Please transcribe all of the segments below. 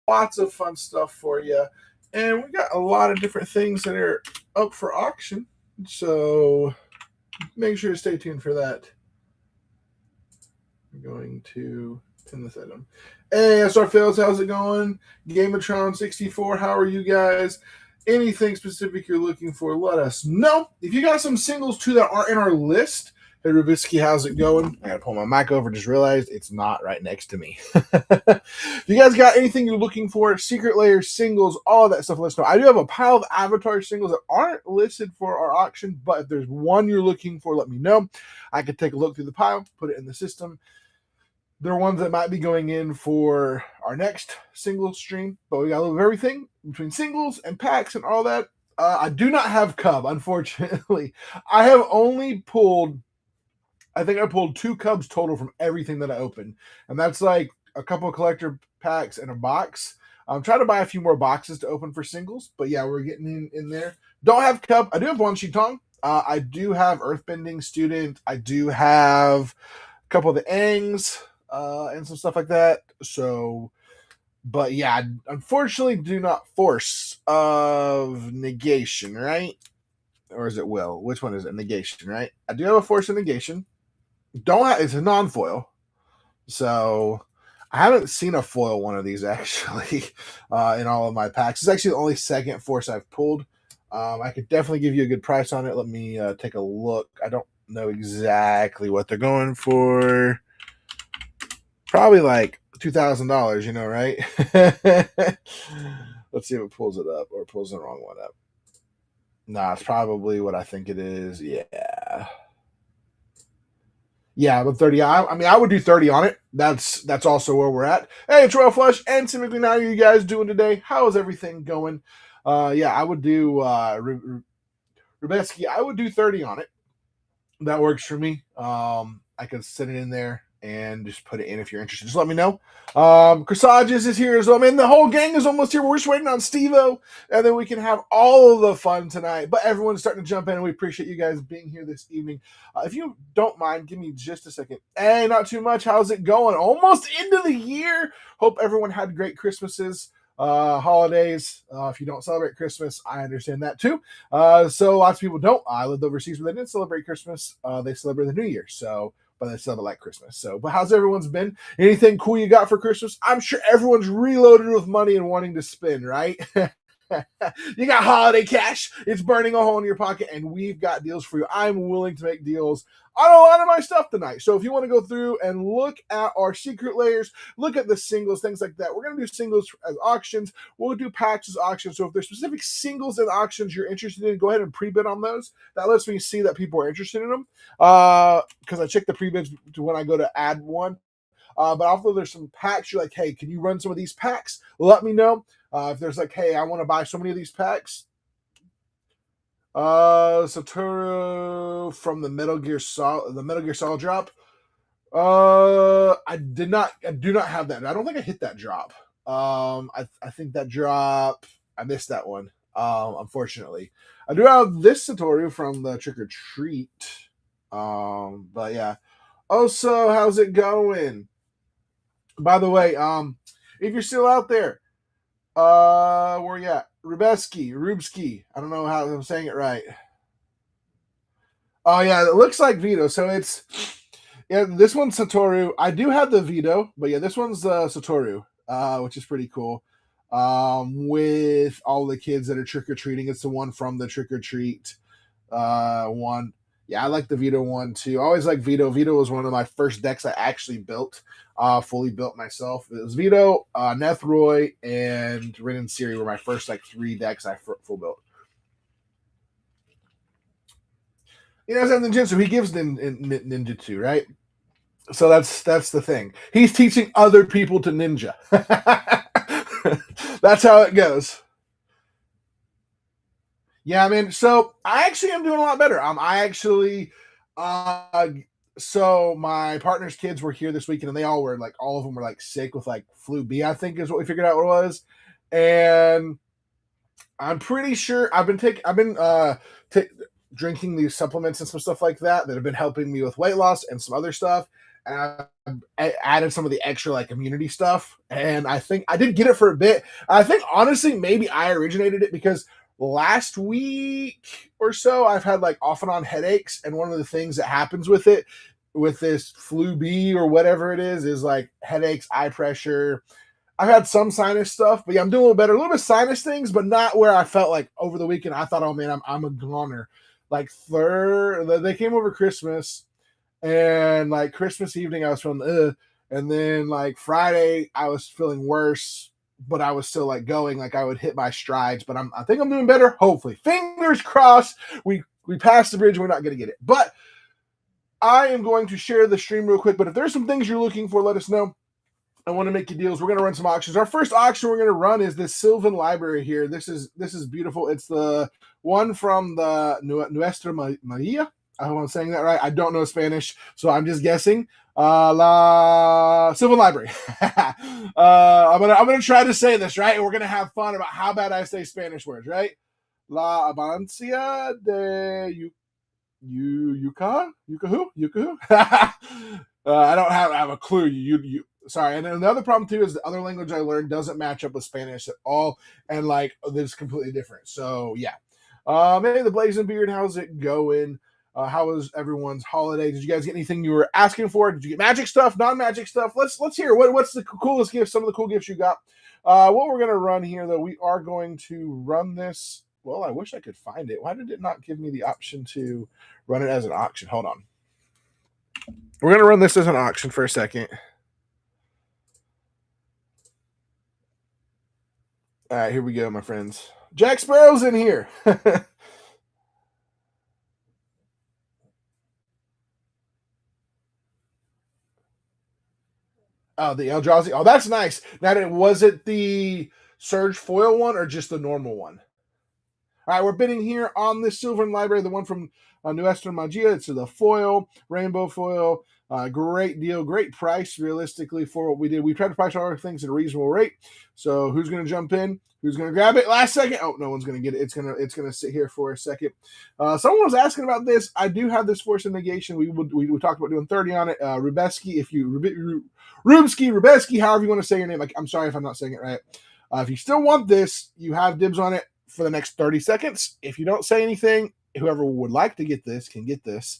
lots of fun stuff for you. And we got a lot of different things that are up for auction. So make sure to stay tuned for that. I'm going to pin this item. Hey, SR Fails, how's it going? Gameatron 64, how are you guys? Anything specific you're looking for, let us know. If you got some singles too that aren't in our list, hey Rubisky, how's it going? I gotta pull my mic over, just realized it's not right next to me. If you guys got anything you're looking for, secret layers, singles, all of that stuff, let us know. I do have a pile of avatar singles that aren't listed for our auction, but if there's one you're looking for, let me know. I could take a look through the pile, put it in the system. There are ones that might be going in for our next single stream, but we got a little of everything between singles and packs and all that. I do not have Cub, unfortunately. I have only pulled, I think I pulled 2 Cubs total from everything that I opened, and that's like a couple of collector packs and a box. I'm trying to buy a few more boxes to open for singles, but yeah, we're getting in there. Don't have Cub. I do have Wan Shi Tong. I do have Earthbending Student. I do have a couple of the Angs. And some stuff like that. So, but yeah, unfortunately, do not force of negation, right? Or is it will? Which one is it? Negation, right? I do have a force of negation. Don't have, it's a non-foil. So I haven't seen a foil one of these actually in all of my packs. It's actually the only second force I've pulled. I could definitely give you a good price on it. Let me take a look. I don't know exactly what they're going for. Probably like $2,000, you know, right? Let's see if it pulls it up or pulls the wrong one up. Nah, it's probably what I think it is. Yeah. Yeah, but 30. I mean, I would do 30 on it. That's also where we're at. Hey, it's Royal Flush and Typically Now. How are you guys doing today? How is everything going? Yeah, I would do Rubeski. I would do 30 on it. That works for me. I could set it in there and just put it in if you're interested. Just let me know. Corsages is here as well. Man, the whole gang is almost here. We're just waiting on Steve-O, and then we can have all of the fun tonight. But everyone's starting to jump in, and we appreciate you guys being here this evening. If you don't mind, give me just a second. Hey, not too much. How's it going? Almost into the year. Hope everyone had great Christmases. Holidays. If you don't celebrate Christmas, I understand that too. So lots of people don't. I lived overseas where they didn't celebrate Christmas. They celebrate the New Year. So, but they celebrate like Christmas. So, but how's everyone's been? Anything cool you got for Christmas? I'm sure everyone's reloaded with money and wanting to spend, right? You got holiday cash. It's burning a hole in your pocket, and we've got deals for you. I'm willing to make deals on a lot of my stuff tonight. So if you want to go through and look at our secret layers, look at the singles, things like that. We're going to do singles as auctions. We'll do packs as auctions. So if there's specific singles and auctions you're interested in, go ahead and pre-bid on those. That lets me see that people are interested in them. Because I check the pre-bids when I go to add one. But also there's some packs. You're like, hey, can you run some of these packs? Let me know. If there's like, hey, I want to buy so many of these packs. Satoru from the Metal Gear Solid drop. I do not have that. I don't think I hit that drop. I think that drop, I missed that one. Unfortunately. I do have this Satoru from the Trick or Treat. But yeah. Also, how's it going? By the way, if you're still out there, where you at? Rubsky. I don't know how I'm saying it right. Oh yeah, it looks like Vito. So it's this one's Satoru. I do have the Vito, but yeah, this one's Satoru, which is pretty cool. With all the kids that are trick or treating, it's the one from the Trick or Treat one. Yeah, I like the Vito one too. I always like Vito. Vito was one of my first decks I actually built, fully built myself. It was Vito, Nethroy, and Rin and Siri were my first like 3 decks I full built. You know, Ninjutsu, he gives ninjutsu, right? So that's the thing. He's teaching other people to ninja. That's how it goes. Yeah, I mean, so I actually am doing a lot better. I actually, so my partner's kids were here this weekend, and they all were like, all of them were like sick with like flu B, I think is what we figured out what it was. And I'm pretty sure I've been drinking these supplements and some stuff like that have been helping me with weight loss and some other stuff. and I added some of the extra like immunity stuff. And I think I did get it for a bit. I think honestly, maybe I originated it because last week or so I've had like off and on headaches, and one of the things that happens with it, with this flu B or whatever it is like headaches, eye pressure. I've had some sinus stuff, but yeah, I'm doing a little better. A little bit of sinus things, but not where I felt like over the weekend I thought, oh man, I'm a goner. Like they came over Christmas, and like Christmas evening I was feeling and then like Friday I was feeling worse, but I was still like going, like I would hit my strides. But I think I'm doing better. Hopefully, fingers crossed. We passed the bridge. We're not gonna get it, but I am going to share the stream real quick. But if there's some things you're looking for, let us know. I want to make you deals. We're going to run some auctions. Our first auction we're going to run is this Sylvan Library here. This is beautiful. It's the one from the Nuestra Maria. I hope I'm saying that right. I don't know Spanish, so I'm just guessing. La Sylvan Library. I'm gonna try to say this right, and we're gonna have fun about how bad I say Spanish words. Right? La Abancia de Yucca. I don't have a clue. You sorry. And then the other problem too is the other language I learned doesn't match up with Spanish at all, and like it's completely different. So yeah. Hey, the Blazing Beard, how's it going? How was everyone's holiday? Did you guys get anything you were asking for? Did you get magic stuff, non-magic stuff? Let's hear what's the coolest gifts. Some of the cool gifts you got. What we're gonna run here though, we are going to run this. Well, I wish I could find it. Why did it not give me the option to run it as an auction? Hold on. We're going to run this as an auction for a second. All right, here we go, my friends. Jack Sparrow's in here. Oh, the Eldrazi. Oh, that's nice. Now, was it the Surge foil one or just the normal one? All right, we're bidding here on this Sylvan Library, the one from Nuestra Magia. It's the foil, rainbow foil. Great deal, great price, realistically, for what we did. We tried to price all our things at a reasonable rate. So who's going to jump in? Who's going to grab it? Last second. Oh, no one's going to get it. It's going to sit here for a second. Someone was asking about this. I do have this Force of Negation. We talked about doing 30 on it. Rubeski, if you Rubeski, however you want to say your name. I'm sorry if I'm not saying it right. If you still want this, you have dibs on it for the next 30 seconds. If you don't say anything, whoever would like to get this can get this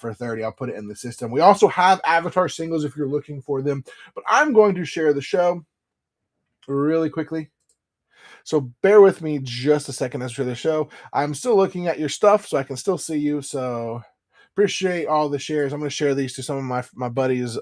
for 30. I'll put it in the system. We also have Avatar singles if you're looking for them. But I'm going to share the show really quickly. So bear with me just a second as for the show. I'm still looking at your stuff, so I can still see you. So appreciate all the shares. I'm going to share these to some of my buddies.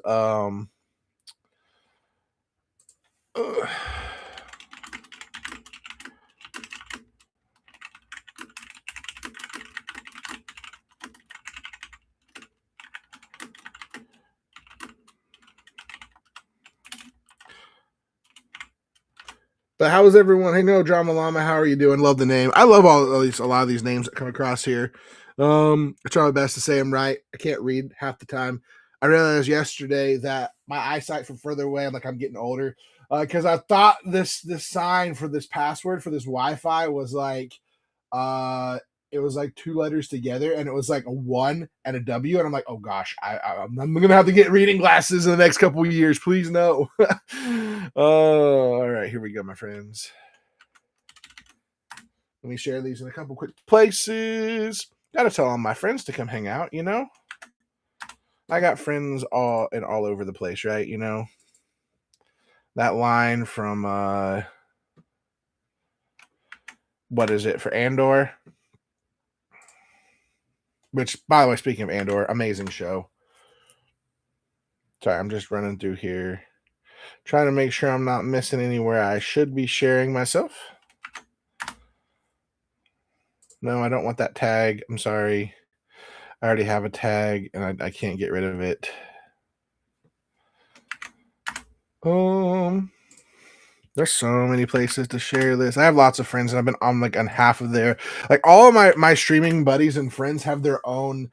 But how is everyone? Hey, no drama llama. How are you doing? Love the name. I love a lot of these names that come across here. I try my best to say them right. I can't read half the time. I realized yesterday that my eyesight from further away, I'm getting older, because I thought this sign for this password for this Wi-Fi was like, it was like two letters together, and it was like a 1 and a W, and I'm like, oh gosh, I'm gonna have to get reading glasses in the next couple of years. Please no. All right, here we go, my friends. Let me share these in a couple quick places. Gotta tell all my friends to come hang out, you know. I got friends all over the place, right? You know, that line from what is it for Andor? Which, by the way, speaking of Andor, amazing show. Sorry, I'm just running through here, trying to make sure I'm not missing anywhere I should be sharing myself. No, I don't want that tag. I'm sorry. I already have a tag, and I can't get rid of it. There's so many places to share this. I have lots of friends, and I've been on half of their, all of my streaming buddies and friends have their own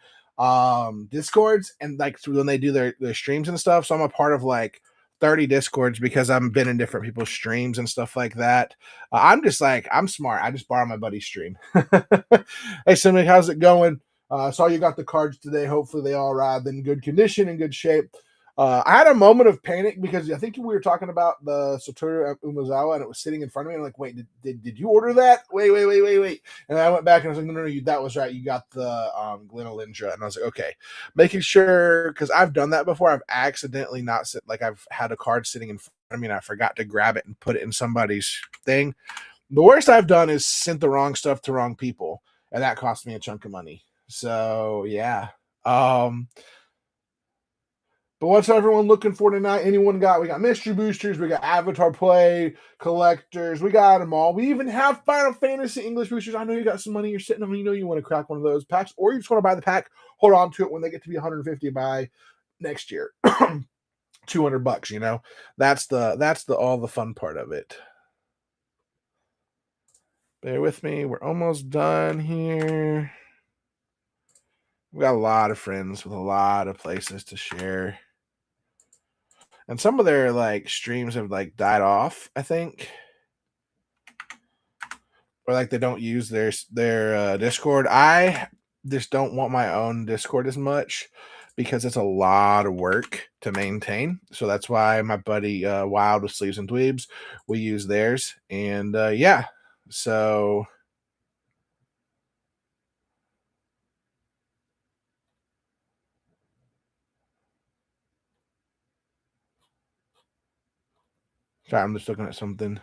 Discords, and so when they do their streams and stuff, so I'm a part of 30 Discords because I've been in different people's streams and stuff like that. I'm just I'm smart. I just borrow my buddy's stream. Hey, Simic, how's it going? Saw you got the cards today. Hopefully they all arrived in good condition and good shape. I had a moment of panic because I think we were talking about the Satoru Umezawa, and it was sitting in front of me. I'm like, wait, did you order that? Wait. And I went back and I was like, no, that was right. You got the Glen Elendra. And I was like, okay. Making sure, because I've done that before. I've accidentally not sit, like I've had a card sitting in front of me and I forgot to grab it and put it in somebody's thing. The worst I've done is sent the wrong stuff to wrong people, and that cost me a chunk of money. So yeah. But what's everyone looking for tonight? We got mystery boosters, we got avatar play, collectors, we got them all. We even have Final Fantasy English boosters. I know you got some money you're sitting on, you know you want to crack one of those packs, or you just want to buy the pack, hold on to it when they get to be 150 by next year. $200, you know. That's the all the fun part of it. Bear with me, we're almost done here. We got a lot of friends with a lot of places to share. And some of their like streams have like died off, I think. Or like they don't use their Discord. I just don't want my own Discord as much because it's a lot of work to maintain. So that's why my buddy Wild with Sleeves and Dweebs, we use theirs. And yeah, so sorry, I'm just looking at something.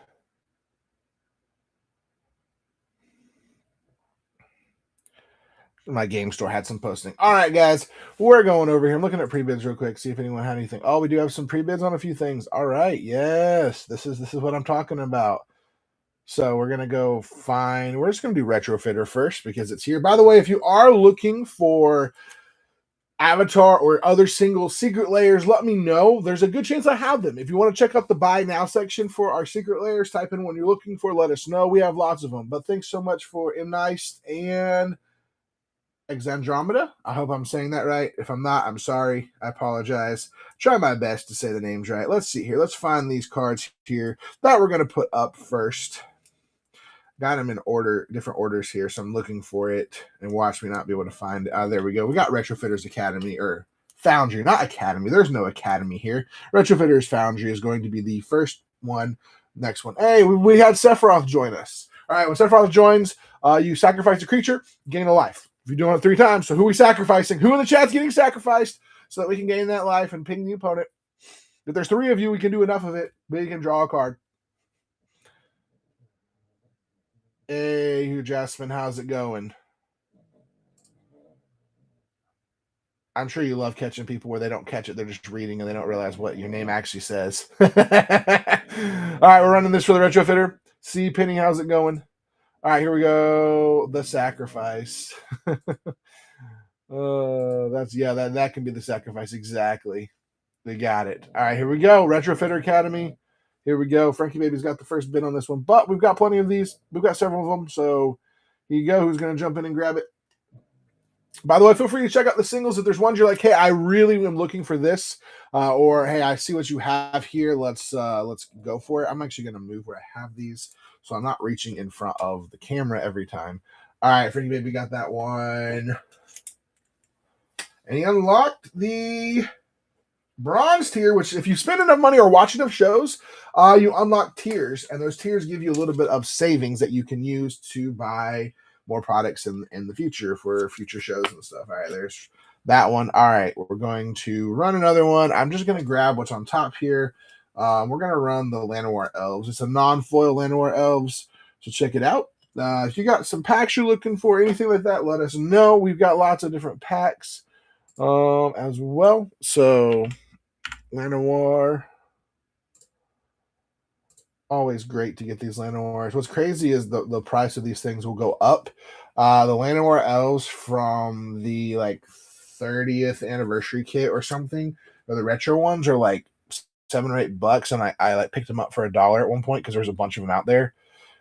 My game store had some posting. All right, guys, we're going over here. I'm looking at pre-bids real quick, see if anyone had anything. Oh, we do have some pre-bids on a few things. All right, yes, this is what I'm talking about. So we're gonna go find. We're just gonna do Retrofitter first because it's here. By the way, if you are looking for Avatar or other single secret layers, let me know. There's a good chance I have them. If you want to check out the buy now section for our secret layers, type in what you're looking for. Let us know. We have lots of them. But thanks so much for Nice and Exandromeda. I hope I'm saying that right. If I'm not, I'm sorry. I apologize. Try my best to say the names right. Let's see here. Let's find these cards here that we're going to put up first. Got them in order, different orders here, so I'm looking for it. And watch me not be able to find it. There we go. We got Retrofitters Academy, or Foundry, not Academy. There's no Academy here. Retrofitters Foundry is going to be the first one. Next one. Hey, we had Sephiroth join us. All right, when Sephiroth joins, you sacrifice a creature, gain a life. If you're doing it 3 times, so who are we sacrificing? Who in the chat's getting sacrificed so that we can gain that life and ping the opponent? If there's 3 of you, we can do enough of it. We can draw a card. Hey, Hugh Jasmine, how's it going? I'm sure you love catching people where they don't catch it. They're just reading and they don't realize what your name actually says. All right, we're running this for the Retrofitter. See, Penny, how's it going? All right, here we go. The sacrifice. That can be the sacrifice. Exactly. They got it. All right, here we go. Retrofitter Academy. Here we go. Frankie Baby's got the first bid on this one, but we've got plenty of these. We've got several of them. So here you go. Who's going to jump in and grab it? By the way, feel free to check out the singles. If there's ones you're like, hey, I really am looking for this, or hey, I see what you have here. Let's go for it. I'm actually going to move where I have these, so I'm not reaching in front of the camera every time. All right, Frankie Baby got that one, and he unlocked the bronze tier, which if you spend enough money or watch enough shows, you unlock tiers, and those tiers give you a little bit of savings that you can use to buy more products in the future for future shows and stuff. All right, there's that one. All right, we're going to run another one. I'm just going to grab what's on top here. We're going to run the Llanowar Elves. It's a non-foil Llanowar Elves, so check it out. If you got some packs you're looking for, anything like that, let us know. We've got lots of different packs as well. So Llanowar, always great to get these Llanowars. What's crazy is the price of these things will go up. The Llanowar elves from the like 30th anniversary kit or something, or the retro ones are like $7 or $8, and I like picked them up for $1 at one point because there's a bunch of them out there.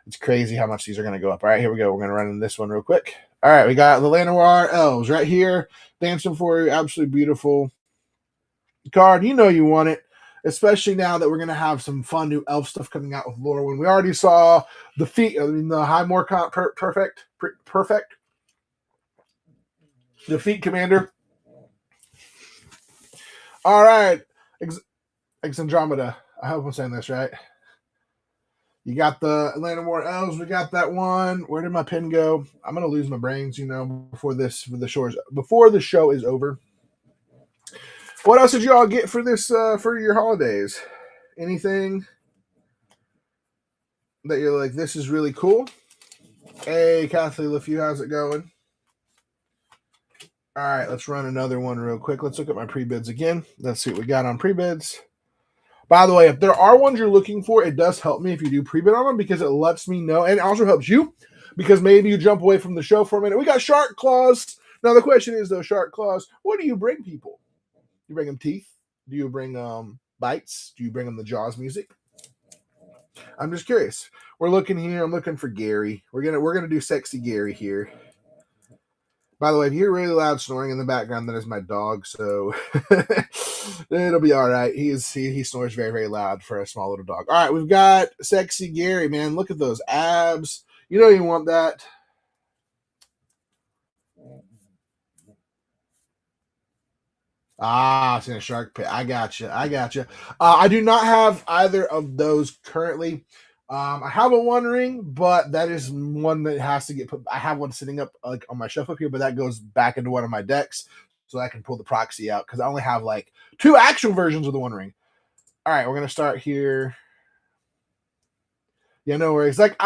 It's crazy how much these are going to go up. All right, here we go. We're going to run in this one real quick. All right, we got the Llanowar elves right here, dancing for you. Absolutely beautiful card. You know you want it. Especially now that we're going to have some fun new elf stuff coming out with Lorwyn. We already saw the Highmore perfect. The feat commander. All right. Andromeda. I hope I'm saying this right. You got the Atlanta War Elves. We got that one. Where did my pen go? I'm gonna lose my brains, before the show is over. What else did you all get for this for your holidays? Anything that you're like, this is really cool? Hey, Kathleen LaFew, how's it going? All right, let's run another one real quick. Let's look at my pre-bids again. Let's see what we got on pre-bids. By the way, if there are ones you're looking for, it does help me if you do pre-bid on them because it lets me know, and it also helps you because maybe you jump away from the show for a minute. We got Shark Claws. Now the question is, though, Shark Claws, what do you bring people? You bring them teeth? Do you bring bites? Do you bring them the Jaws music? I'm just curious. We're looking here. I'm looking for Gary. We're gonna do sexy Gary here. By the way, if you hear really loud snoring in the background, that is my dog, so it'll be all right. He snores very, very loud for a small little dog. All right, we've got sexy Gary, man. Look at those abs. You know you want that. It's in a shark pit. I gotcha. I do not have either of those currently. I have a One Ring, but that is one that has to get put. I have one sitting up like on my shelf up here, but that goes back into one of my decks, so I can pull the proxy out because I only have like 2 actual versions of the One Ring. All right, we're gonna start here. Yeah, no worries. Like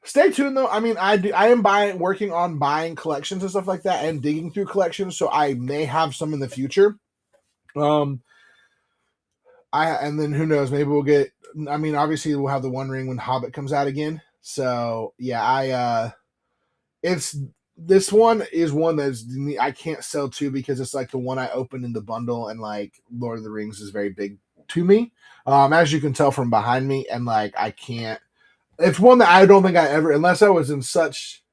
stay tuned though. I mean, I am working on buying collections and stuff like that, and digging through collections, so I may have some in the future. And then who knows? Maybe we'll get. I mean, obviously we'll have the One Ring when Hobbit comes out again. So yeah, it's this one is one that's I can't sell to because it's like the one I opened in the bundle, and like Lord of the Rings is very big to me, as you can tell from behind me, and like I can't. It's one that I don't think I ever, unless I was in such.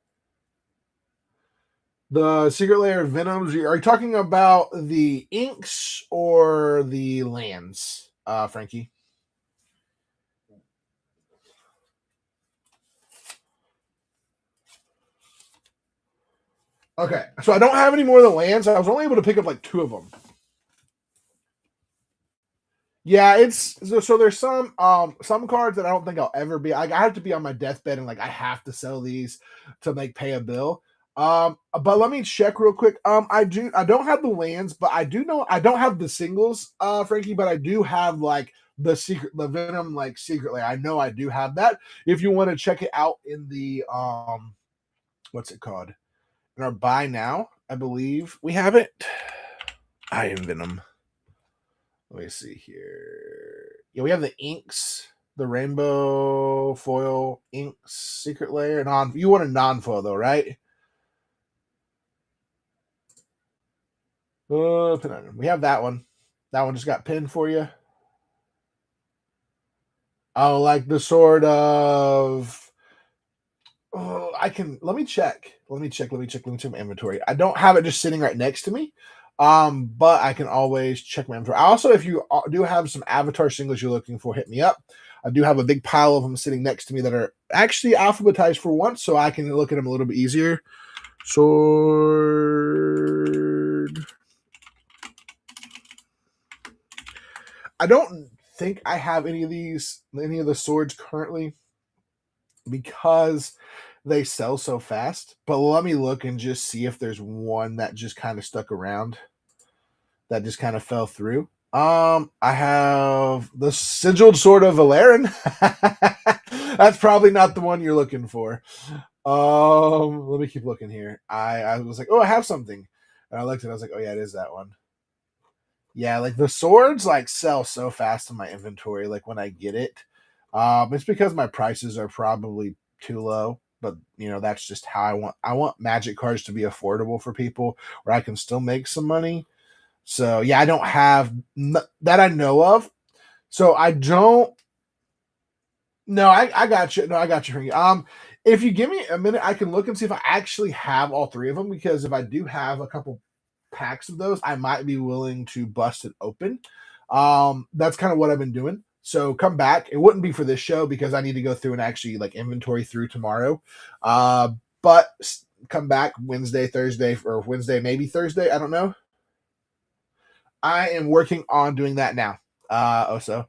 The Secret Lair of Venoms. Are you talking about the inks or the lands, Frankie? Okay, so I don't have any more of the lands. I was only able to pick up like 2 of them. Yeah, it's so there's some cards that I don't think I'll ever be. I have to be on my deathbed and like I have to sell these to pay a bill. But let me check real quick. I don't have the lands, but I do know I don't have the singles, Frankie, but I do have like the Venom like Secret Lair. I know I do have that. If you want to check it out in the what's it called? In our buy now, I believe we have it. I am Venom. Let me see here. Yeah, we have the inks, the rainbow foil inks Secret Lair. You want a non-foil though, right? We have that one. That one just got pinned for you. Oh, like the sort of. Oh, let me check. Let me check my inventory. I don't have it just sitting right next to me. But I can always check my inventory. Also, if you do have some Avatar singles you're looking for, hit me up. I do have a big pile of them sitting next to me that are actually alphabetized for once, so I can look at them a little bit easier. Sword. I don't think I have any of the swords currently because they sell so fast. But let me look and just see if there's one that just kind of stuck around that just kind of fell through. I have the sigiled sword of Valerian. That's probably not the one you're looking for. Let me keep looking here. I was like, oh, I have something. And I looked and I was like, oh yeah, it is that one. Yeah, like the swords like sell so fast in my inventory, like when I get it. It's because my prices are probably too low, but that's just how I want magic cards to be affordable for people where I can still make some money. So yeah, I don't have that I know of. So I don't. No, I got you. No, I got you. If you give me a minute, I can look and see if I actually have all 3 of them. Because if I do have a couple packs of those, I might be willing to bust it open. That's kind of what I've been doing. So come back. It wouldn't be for this show because I need to go through and actually like inventory through tomorrow. But come back Wednesday, Thursday, or Wednesday, maybe Thursday. I don't know. I am working on doing that now. Also.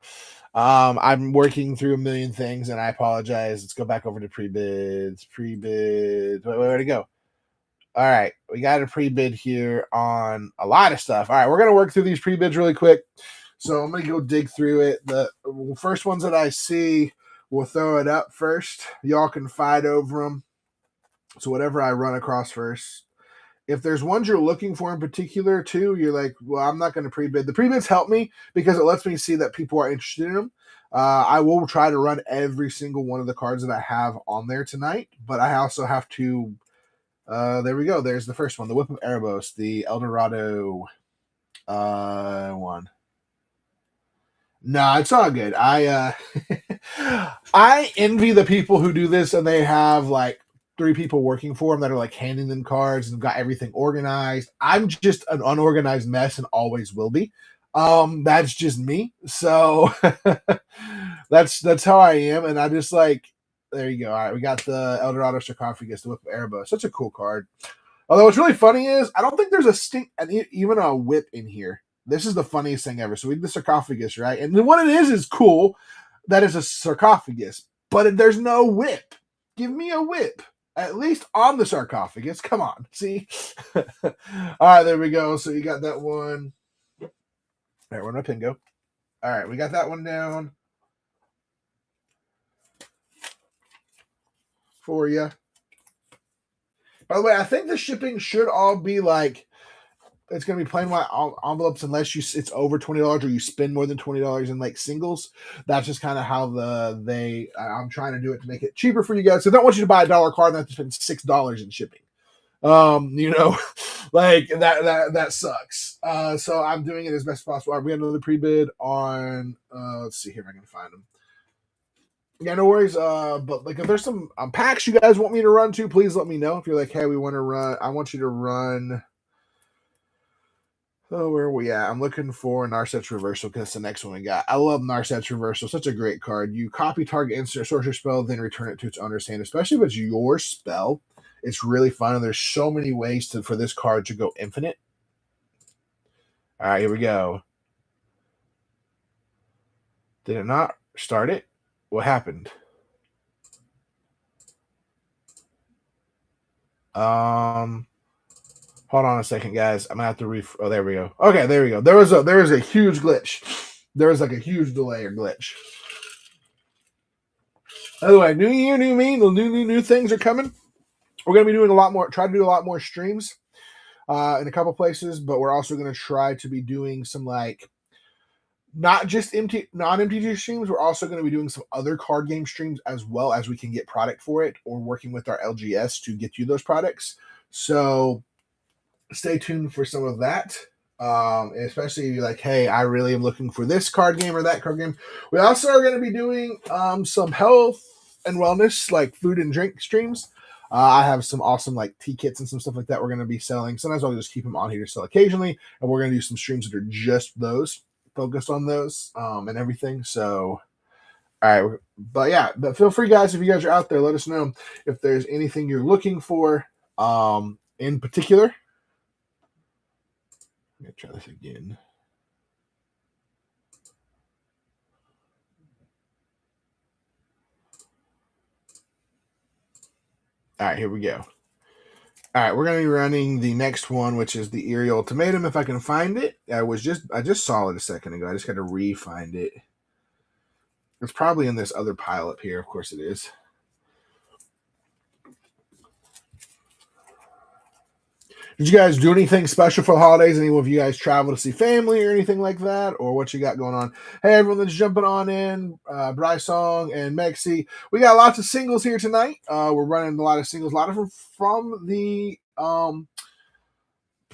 I'm working through a million things, and I apologize. Let's go back over to pre-bids. Pre-bids. Where'd it go? All right, we got a pre-bid here on a lot of stuff. All right, we're gonna work through these pre-bids really quick. So I'm gonna go dig through it. The first ones that I see, we'll throw it up first. Y'all can fight over them. So whatever I run across first. If there's ones you're looking for in particular too, you're like, well, I'm not going to pre-bid. The pre-bids help me because it lets me see that people are interested in them. I will try to run every single one of the cards that I have on there tonight, but I also have to. There we go. There's the first one, the Whip of Erebos, the Eldorado one. No, it's all good. I envy the people who do this and they have like 3 people working for them that are like handing them cards and got everything organized. I'm just an unorganized mess and always will be. That's just me. So that's how I am. And I just like, there you go. All right, we got the Eldorado Sarcophagus, the Whip of Erebos. Such a cool card. Although what's really funny is I don't think there's a stink and even a whip in here. This is the funniest thing ever. So we did the sarcophagus, right? And what it is cool. That is a sarcophagus, but there's no whip. Give me a whip, at least on the sarcophagus. Come on, see? All right, there we go. So you got that one. All right, where'd my pin go? All right, we got that one down for you. By the way, I think the shipping should all be like, it's going to be plain white envelopes unless it's over $20 or you spend more than $20 in like singles. That's just kind of how I'm trying to do it to make it cheaper for you guys. So I don't want you to buy a $1 card and have to spend $6 in shipping. Like that sucks. So I'm doing it as best as possible. All right, we have another pre-bid on, let's see here if I can find them. Yeah, no worries. But like if there's some packs you guys want me to run to, please let me know. If you're like, hey, I want you to run. Oh, where are we at? I'm looking for Narset's Reversal because that's the next one we got. I love Narset's Reversal. Such a great card. You copy target instant sorcerer spell, then return it to its owner's hand, especially if it's your spell. It's really fun, and there's so many ways for this card to go infinite. All right, here we go. Did it not start it? What happened? Hold on a second, guys. I'm gonna have to oh, there we go. Okay, there we go. There was a huge glitch. There was like a huge delay or glitch. By the way, new year, new me. The new things are coming. We're gonna be doing a lot more. Try to do a lot more streams in a couple places, but we're also gonna try to be doing some like not just non-MTG streams. We're also going to be doing some other card game streams as well as we can get product for it, or working with our LGS to get you those products. So stay tuned for some of that. Especially if you're like, hey, I really am looking for this card game or that card game. We also are going to be doing some health and wellness, like food and drink streams. I have some awesome like tea kits and some stuff like that we're going to be selling. Sometimes I'll just keep them on here to sell occasionally, and we're going to do some streams that are just those, focused on those and everything. So all right, but yeah, but feel free, guys, if you guys are out there, let us know if there's anything you're looking for in particular. I'm gonna try this again. All right, here we go. All right, we're gonna be running the next one, which is the Eerie Ultimatum. If I can find it, I just saw it a second ago. I just got to re-find it. It's probably in this other pile up here. Of course, it is. Did you guys do anything special for the holidays? Any of you guys travel to see family or anything like that? Or what you got going on? Hey, everyone that's jumping on in, Bryce Song and Mexi. We got lots of singles here tonight. We're running a lot of singles, a lot of them from the,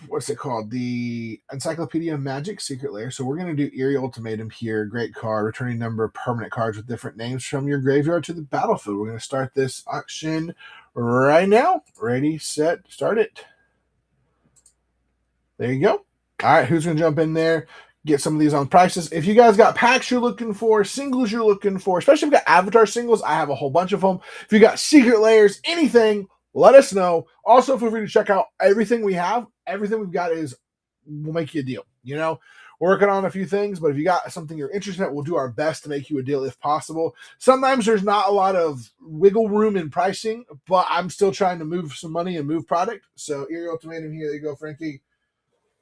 what's it called? The Encyclopedia of Magic Secret Lair. So we're going to do Eerie Ultimatum here. Great card. Returning number of permanent cards with different names from your graveyard to the battlefield. We're going to start this auction right now. Ready, set, start it. There you go. All right, who's going to jump in there? Get some of these on prices. If you guys got packs you're looking for, singles you're looking for, especially if you got Avatar singles, I have a whole bunch of them. If you got Secret Lairs, anything, let us know. Also, feel free to check out everything we have. Everything we've got we'll make you a deal. You know, working on a few things, but if you got something you're interested in, we'll do our best to make you a deal if possible. Sometimes there's not a lot of wiggle room in pricing, but I'm still trying to move some money and move product. So Erie Ultimatum here. There you go, Frankie.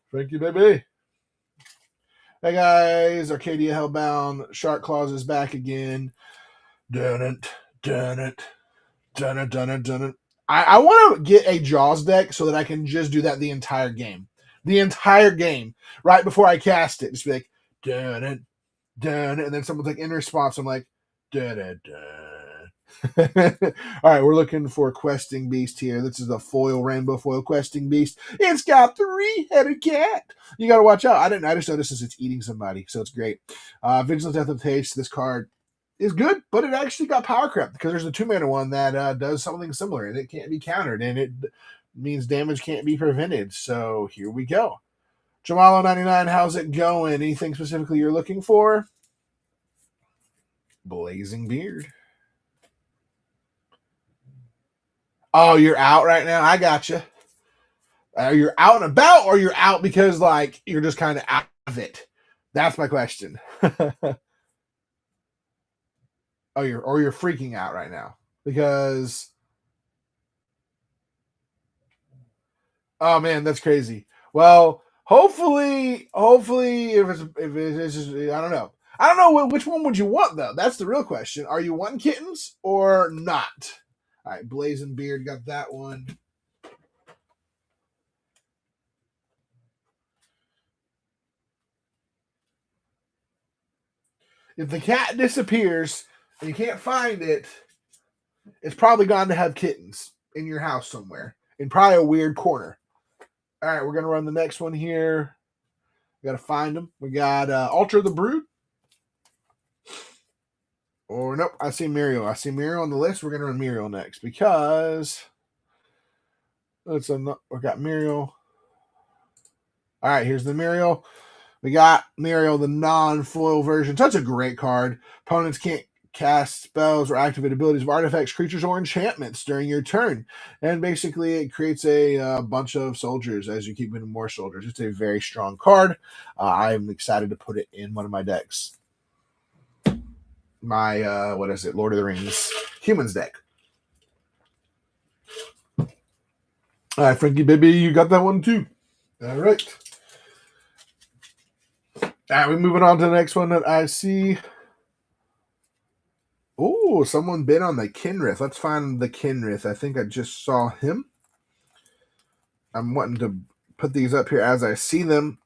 Frankie, baby. Hey, guys. Arcadia Hellbound. Shark Claws is back again. Dun it, dun it, dun it, dun it, dun it. I want to get a Jaws deck so that I can just do that the entire game. The entire game, right before I cast it. Just be like, dun it, dun it. And then someone's like, in response, I'm like, dun it, dun. All right, we're looking for Questing Beast here. This is a foil, rainbow foil Questing Beast. It's got 3-headed cat. You got to watch out. I just noticed this, it's eating somebody, so it's great. Vigilant Death of Taste. This card is good, but it actually got power crept because there's a 2-mana one that does something similar, and it can't be countered, and it means damage can't be prevented. So here we go. Jamalo99, how's it going? Anything specifically you're looking for? Blazing Beard. Oh, you're out right now? I got you. You're out and about, or you're out because like you're just kind of out of it? That's my question. Oh, you're freaking out right now because, oh man, that's crazy. Well, hopefully, if it's just, I don't know which one would you want though. That's the real question. Are you wanting kittens or not? All right, Blazing Beard got that one. If the cat disappears and you can't find it, it's probably gone to have kittens in your house somewhere, in probably a weird corner. All right, we're going to run the next one here. We got to find them. We got Alter the Brood. Or nope, I see Muriel. I see Muriel on the list. We're going to run Muriel next because we got Muriel. All right, here's the Muriel. We got Muriel, the non-foil version. Such a great card. Opponents can't cast spells or activate abilities of artifacts, creatures, or enchantments during your turn. And basically, it creates a bunch of soldiers as you keep getting more soldiers. It's a very strong card. I'm excited to put it in one of my decks. My, Lord of the Rings Humans deck. All right, Frankie, baby, you got that one too. All right. All right, we're moving on to the next one that I see. Oh, someone bid on the Kinrith. Let's find the Kinrith. I think I just saw him. I'm wanting to put these up here as I see them.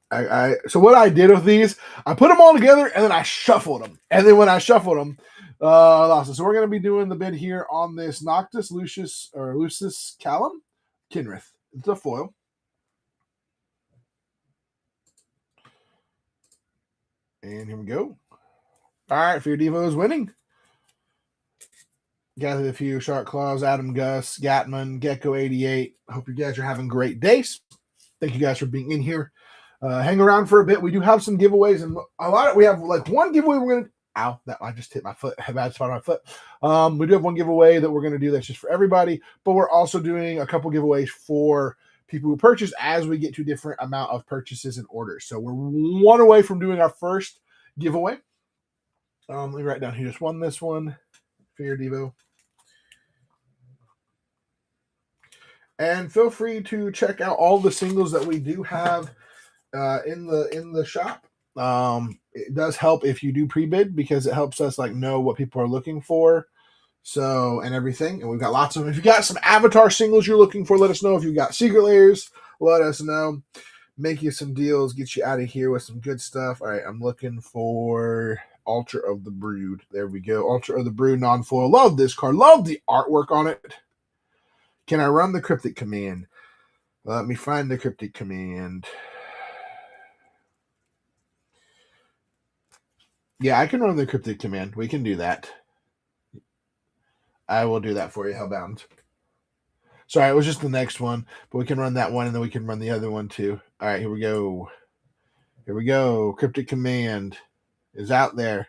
So what I did with these, I put them all together and then I shuffled them. And then when I shuffled them, I lost it. So we're going to be doing the bid here on this Noctis Lucis Callum Kinrith. It's a foil. And here we go. All right, for your Devo is winning. Gathered a few Shark Claws, Adam Gus, Gatman, Gecko88. Hope you guys are having great days. Thank you guys for being in here. Hang around for a bit. We do have some giveaways, and we have like one giveaway we're gonna. Ow! That I just hit my foot. I bad spot on my foot. We do have one giveaway that we're gonna do that's just for everybody, but we're also doing a couple giveaways for people who purchase as we get to different amount of purchases and orders. So we're one away from doing our first giveaway. Let me write down who just won this one for your Devo. And feel free to check out all the singles that we do have in the shop. It does help if you do pre-bid because it helps us like know what people are looking for. So, and everything. And we've got lots of them. If you got some Avatar singles you're looking for, let us know. If you got Secret Layers, let us know. Make you some deals, get you out of here with some good stuff. All right, I'm looking for Altar of the Brood. There we go. Altar of the Brood non-foil. Love this card. Love the artwork on it. Can I run the Cryptic Command? Let me find the Cryptic Command. Yeah, I can run the Cryptic Command. We can do that. I will do that for you, Hellbound. Sorry, it was just the next one, but we can run that one, and then we can run the other one too. All right, here we go. Here we go. Cryptic Command is out there.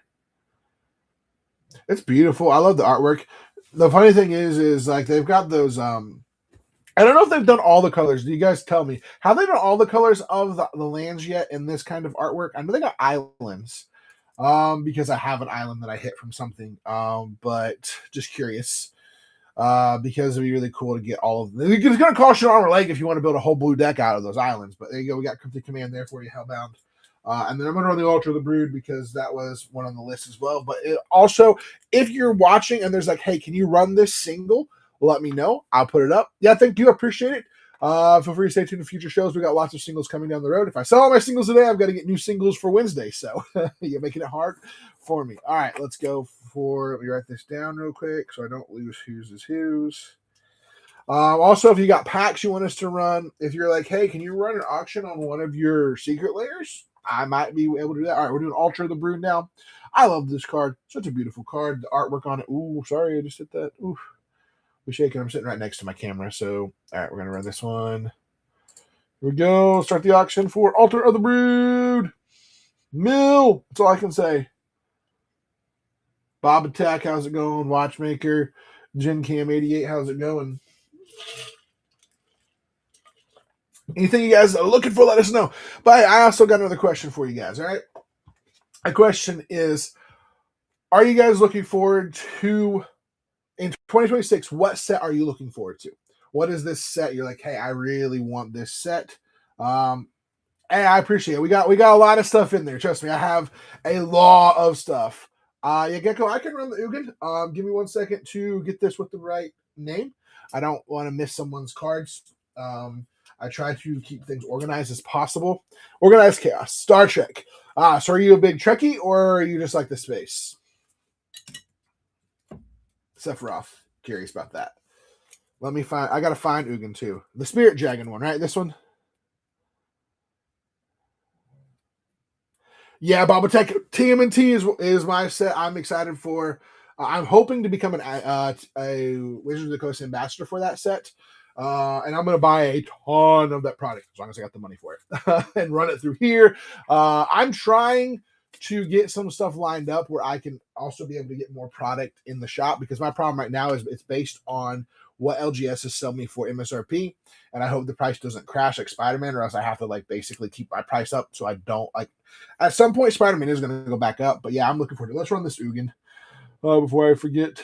It's beautiful. I love the artwork. The funny thing is like they've got those I don't know if they've done all the colors. Do you guys tell me? Have they done all the colors of the lands yet in this kind of artwork? I know they got islands. Because I have an island that I hit from something. But just curious. Because it'd be really cool to get all of them. It's going to cost you an arm or leg if you want to build a whole blue deck out of those islands. But there you go. We got Cryptic Command there for you, Hellbound. And then I'm going to run the Altar of the Brood because that was one on the list as well. But also, if you're watching and there's like, hey, can you run this single? Let me know. I'll put it up. Yeah, thank you. I appreciate it. Feel free to stay tuned to future shows. We got lots of singles coming down the road. If I sell all my singles today, I've got to get new singles for Wednesday. So you're making it hard for me. All right, let's go for, let me write this down real quick so I don't lose whose is whose. Also, if you got packs you want us to run, if you're like, hey, can you run an auction on one of your secret layers? I might be able to do that. All right, we're doing Altar of the Brood now. I love this card. Such a beautiful card. The artwork on it. Ooh, sorry, I just hit that. Ooh. We're shaking. I'm sitting right next to my camera. So, all right, we're going to run this one. Here we go. Start the auction for Altar of the Brood. Mill. That's all I can say. Bob Attack, how's it going? Watchmaker. Gen Cam 88, how's it going? Anything you guys are looking for, let us know. But I also got another question for you guys, all right? My question is, are you guys looking forward to, in 2026, what set are you looking forward to? What is this set? You're like, hey, I really want this set. Hey, I appreciate it. We got a lot of stuff in there. Trust me, I have a lot of stuff. Yeah, Gecko, I can run the Ugin. Give me 1 second to get this with the right name. I don't want to miss someone's cards. I try to keep things organized as possible. Organized chaos. Star Trek. So are you a big Trekkie or are you just like the space? Sephiroth. Curious about that. Let me find. I gotta find Ugin too. The Spirit Dragon one, right? This one. Yeah, Babatek TMNT is my set. I'm excited for. I'm hoping to become a Wizards of the Coast ambassador for that set. And I'm going to buy a ton of that product as long as I got the money for it and run it through here. I'm trying to get some stuff lined up where I can also be able to get more product in the shop because my problem right now is it's based on what LGS is selling me for MSRP. And I hope the price doesn't crash like Spider-Man or else I have to like basically keep my price up so I don't like at some point Spider-Man is going to go back up. But yeah, I'm looking forward to it. Let's run this Ugin before I forget.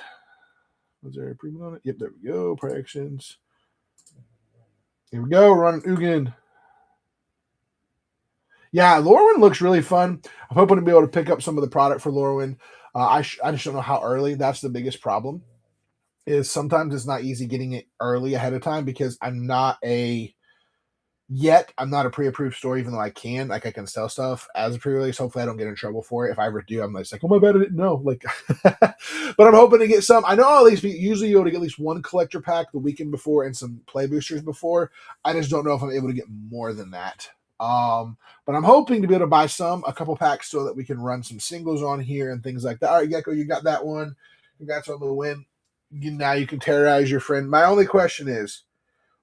Was there a premium on it? Yep, there we go. Predictions. Here we go. Run Ugin. Yeah, Lorwyn looks really fun. I'm hoping to be able to pick up some of the product for Lorwyn. I just don't know how early. That's the biggest problem. Is sometimes it's not easy getting it early ahead of time because I'm not a pre-approved store, even though I can sell stuff as a pre-release. Hopefully I don't get in trouble for it. If I ever do, I'm just like, oh my bad, I didn't know. Like, but I'm hoping to get some. I know I'll at least be usually able to get at least one collector pack the weekend before and some play boosters before. I just don't know if I'm able to get more than that. But I'm hoping to be able to buy a couple packs so that we can run some singles on here and things like that. All right, Gecko, you got that one. Congrats on the win. Now you can terrorize your friend. My only question is,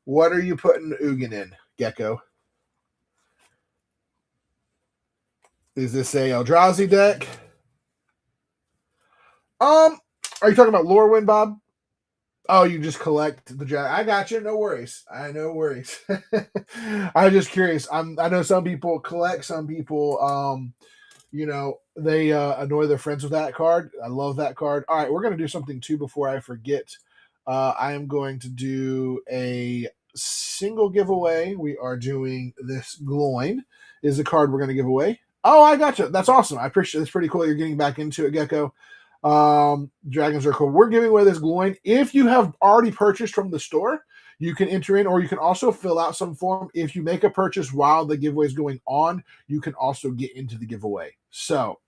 what are you putting Ugin in, Gecko? Is this a Eldrazi deck? Are you talking about Lorwyn, Bob? Oh, you just collect the dragon. I got you. No worries. No worries. I'm just curious. I know some people collect. Some people, they annoy their friends with that card. I love that card. All right, we're going to do something too before I forget. I am going to do a single giveaway. We are doing this Gloin is the card we're going to give away. Oh, I got you. That's awesome. I appreciate it. It's pretty cool. You're getting back into it, Gecko. Dragons are cool. We're giving away this Gloin. If you have already purchased from the store, you can enter in, or you can also fill out some form. If you make a purchase while the giveaway is going on, you can also get into the giveaway. So,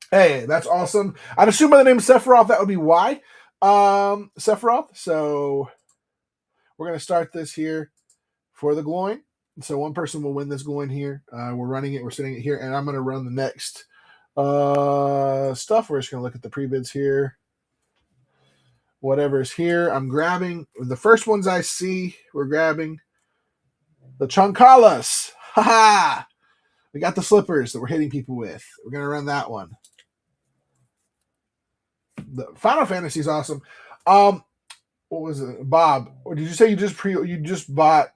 hey, that's awesome. I'd assume by the name of Sephiroth, that would be why. Sephiroth. So, we're going to start this here for the Gloin. So, one person will win this Gloin here. We're running it. We're sitting it here, and I'm going to run the next stuff. We're just going to look at the pre-bids here. Whatever's here, I'm grabbing the first ones I see. We're grabbing the Chunkalas. Ha! We got the slippers that we're hitting people with. We're going to run that one. The Final Fantasy is awesome. what was it, Bob? Or did you say you just bought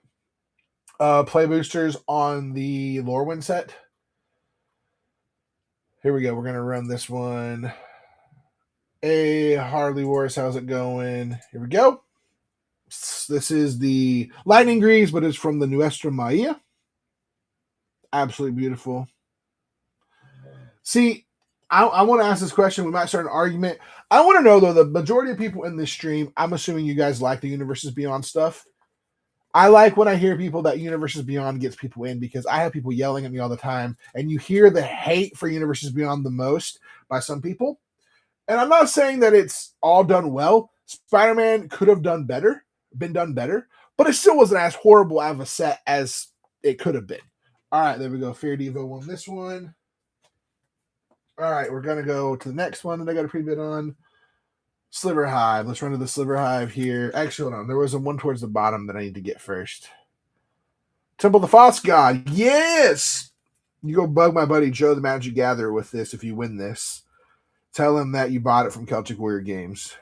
play boosters on the Lorwyn set? Here we go. We're gonna run this one. Hey, Harley Wars, how's it going? Here we go. This is the Lightning Greaves, but it's from the Nuestra Maia. Absolutely beautiful. See, I want to ask this question. We might start an argument. I want to know, though, the majority of people in this stream, I'm assuming you guys like the Universes Beyond stuff. I like when I hear people that Universes Beyond gets people in, because I have people yelling at me all the time, and you hear the hate for Universes Beyond the most by some people. And I'm not saying that it's all done well. Spider-Man could have been done better, but it still wasn't as horrible of a set as it could have been. All right, there we go. Fair Devo won this one. All right, we're going to go to the next one that I got a pre-bid on. Sliver Hive. Let's run to the Sliver Hive here. Actually, hold on. There was a one towards the bottom that I need to get first. Temple of the False God. Yes! You go bug my buddy Joe the Magic Gatherer with this if you win this. Tell him that you bought it from Celtic Warrior Games.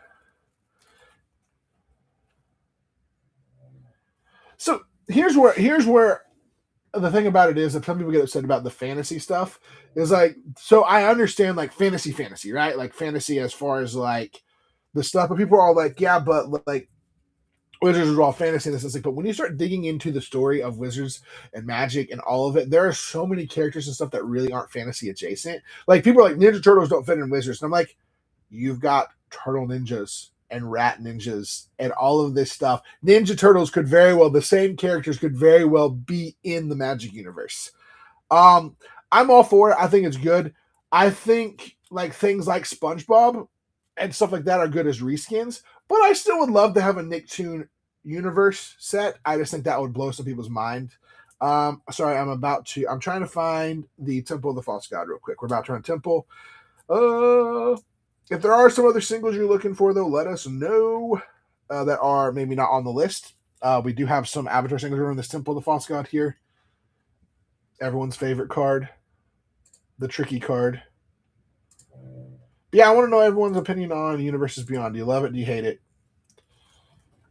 So here's where the thing about it is that some people get upset about the fantasy stuff. Is like, so I understand like fantasy, right? Like fantasy as far as like the stuff, but people are all like, yeah, but like Wizards is all fantasy in this. It's like, but when you start digging into the story of Wizards and Magic and all of it, there are so many characters and stuff that really aren't fantasy adjacent. Like people are like, Ninja Turtles don't fit in Wizards, and I'm like, you've got Turtle Ninjas and Rat Ninjas and all of this stuff. Ninja Turtles could very well, the same characters could very well be in the Magic universe. I'm all for it. I think it's good. I think like things like SpongeBob and stuff like that are good as reskins, but I still would love to have a Nicktoon universe set. I just think that would blow some people's mind. Sorry, I'm trying to find the Temple of the False God real quick. We're about to run Temple. If there are some other singles you're looking for, though, let us know that are maybe not on the list. We do have some Avatar singles. We're in this Temple of the False God here. Everyone's favorite card. The tricky card. Yeah, I want to know everyone's opinion on Universes Beyond. Do you love it? Do you hate it?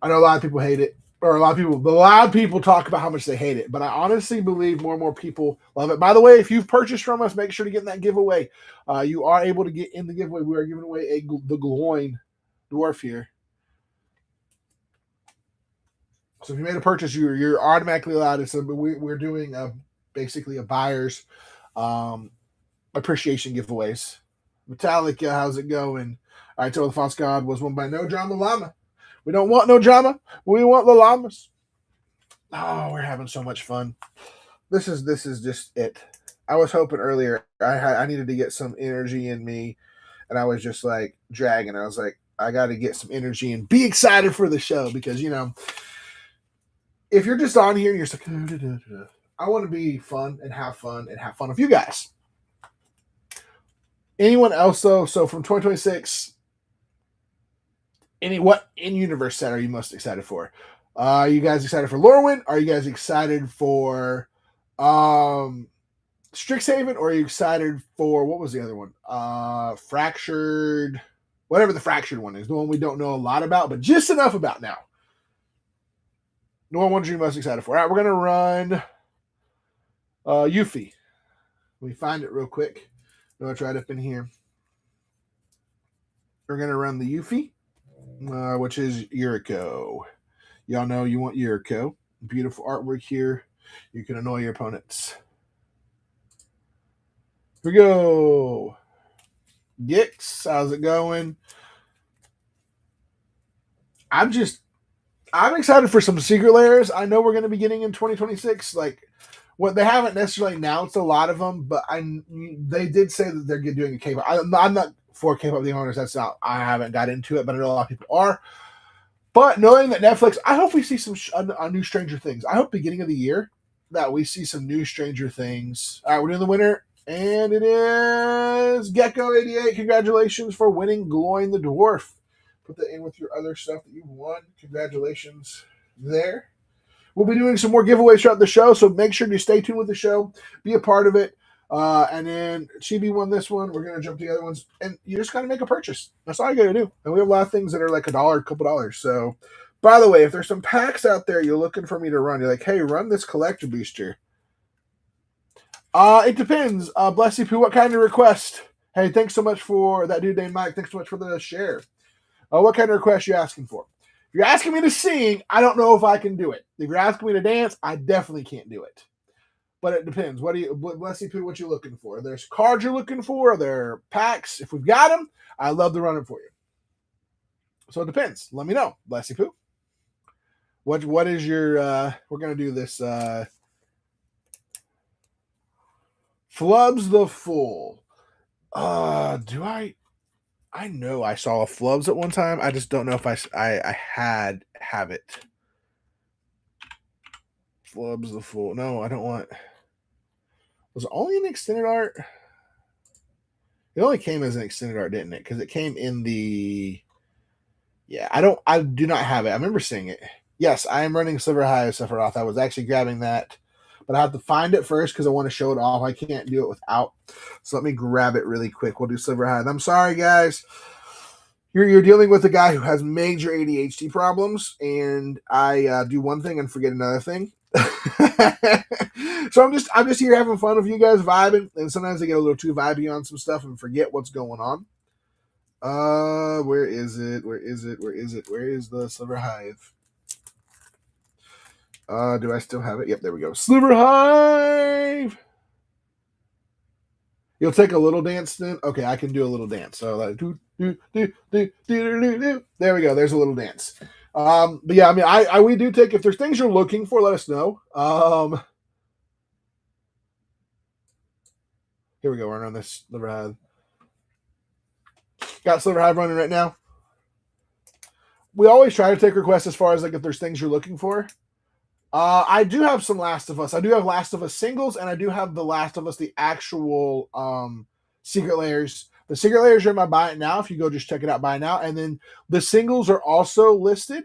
I know a lot of people hate it. Or a lot of people talk about how much they hate it, but I honestly believe more and more people love it. By the way, if you've purchased from us, make sure to get in that giveaway. You are able to get in the giveaway. We are giving away the Gloin Dwarf here. So if you made a purchase, you're automatically allowed. We're doing basically a buyer's appreciation giveaways. Metallica, how's it going? All right, so the False God was won by No Drama Llama. We don't want no drama. We want the llamas. Oh, we're having so much fun. This is just it. I was hoping earlier I needed to get some energy in me, and I was just like dragging. I was like, I got to get some energy and be excited for the show, because if you're just on here and you're just like, I want to be fun and have fun with you guys. Anyone else though? So from 2026. What in-universe set are you most excited for? Are you guys excited for Lorwyn? Are you guys excited for Strixhaven? Or are you excited for, what was the other one? Fractured, whatever the Fractured one is. The one we don't know a lot about, but just enough about now. No one are you most excited for? All right, we're going to run Yuffie. Let me find it real quick. No, it's right up in here. We're going to run the Yuffie. Which is Yuriko. Y'all know you want Yuriko. Beautiful artwork here. You can annoy your opponents. Here we go. Gix, how's it going? I'm excited for some secret layers. I know we're going to be getting in 2026. Like, what they haven't necessarily announced a lot of them, but they did say that they're doing a K-pop. I'm not for K-pop the owners. That's not. I haven't got into it, but I know a lot of people are. But knowing that Netflix, I hope we see some new Stranger Things. I hope beginning of the year that we see some new Stranger Things. All right, we're doing the winner, and it is Gecko88. Congratulations for winning Gloin the Dwarf. Put that in with your other stuff that you won. Congratulations there. We'll be doing some more giveaways throughout the show, so make sure to stay tuned with the show. Be a part of it. And then Chibi won this one. We're gonna jump to the other ones, and you just gotta make a purchase. That's all you gotta do. And we have a lot of things that are like $1, a couple dollars. So, by the way, if there's some packs out there you're looking for me to run, you're like, hey, run this collector booster. It depends. Bless you, Pooh. What kind of request? Hey, thanks so much for that dude named Mike. Thanks so much for the share. What kind of request you asking for? If you're asking me to sing, I don't know if I can do it. If you're asking me to dance, I definitely can't do it. But it depends. What do you, bless you, Pooh, what you looking for? There's cards you're looking for. There packs. If we've got them, I'd love to run it for you. So it depends. Let me know. Bless you, Pooh. What is your? We're gonna do this. Flubs the Fool. Do I? I know I saw a Flubs at one time. I just don't know if I have it. Flubs the Fool. No, I don't want. Was it only an extended art? It only came as an extended art, didn't it? Because it came in the. Yeah, I do not have it. I remember seeing it. Yes, I am running Sliver High of Sephiroth. I was actually grabbing that, but I have to find it first because I want to show it off. I can't do it without. So let me grab it really quick. We'll do Sliver High. I'm sorry, guys. You're dealing with a guy who has major ADHD problems, and I do one thing and forget another thing. So I'm just here having fun with you guys, vibing, and sometimes I get a little too vibey on some stuff and forget what's going on. Where is it? Where is it? Where is it? Where is the Sliver Hive? Do I still have it? Yep, there we go. Sliver Hive. You'll take a little dance then? Okay, I can do a little dance. So like there we go. There's a little dance. But yeah, I mean we do take if there's things you're looking for, let us know. Here we go. We're on this Sliver Hive. Got Sliver Hive running right now. We always try to take requests as far as like if there's things you're looking for. I do have some Last of Us. I do have Last of Us singles, and I do have the Last of Us, the actual secret layers. The secret layers are in my buy it now. If you go just check it out, buy it now. And then the singles are also listed.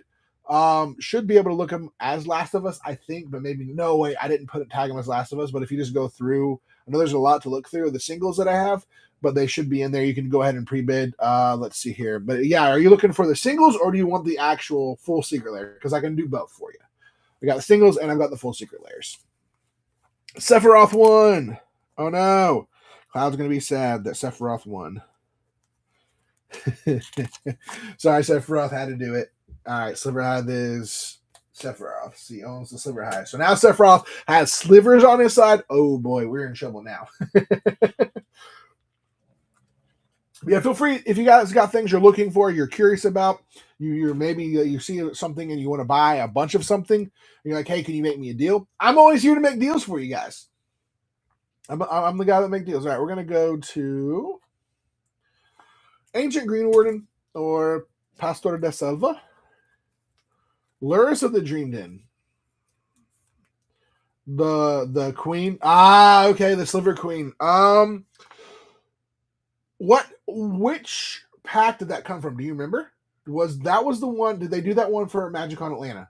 Should be able to look them as Last of Us, I think, but maybe no way. I didn't tag them as Last of Us, but if you just go through, I know there's a lot to look through the singles that I have, but they should be in there. You can go ahead and pre-bid. Let's see here. But yeah, are you looking for the singles or do you want the actual full secret layer? Because I can do both for you. I got the singles and I've got the full secret layers. Sephiroth won. Oh no. Cloud's going to be sad that Sephiroth won. Sorry, Sephiroth had to do it. All right, Sliver Hive is Sephiroth. See, owns the Sliver Hive. So now Sephiroth has slivers on his side. Oh boy, we're in trouble now. Yeah, feel free if you guys got things you're looking for, you're curious about, you're maybe you see something and you want to buy a bunch of something. And you're like, hey, can you make me a deal? I'm always here to make deals for you guys. I'm the guy that makes deals. All right, we're gonna go to Ancient Green Warden or Pastor de Selva. Luris of the Dream Den. The Queen. Okay, the Sliver Queen. Which pack did that come from? Do you remember? Was the one? Did they do that one for MagicCon Atlanta?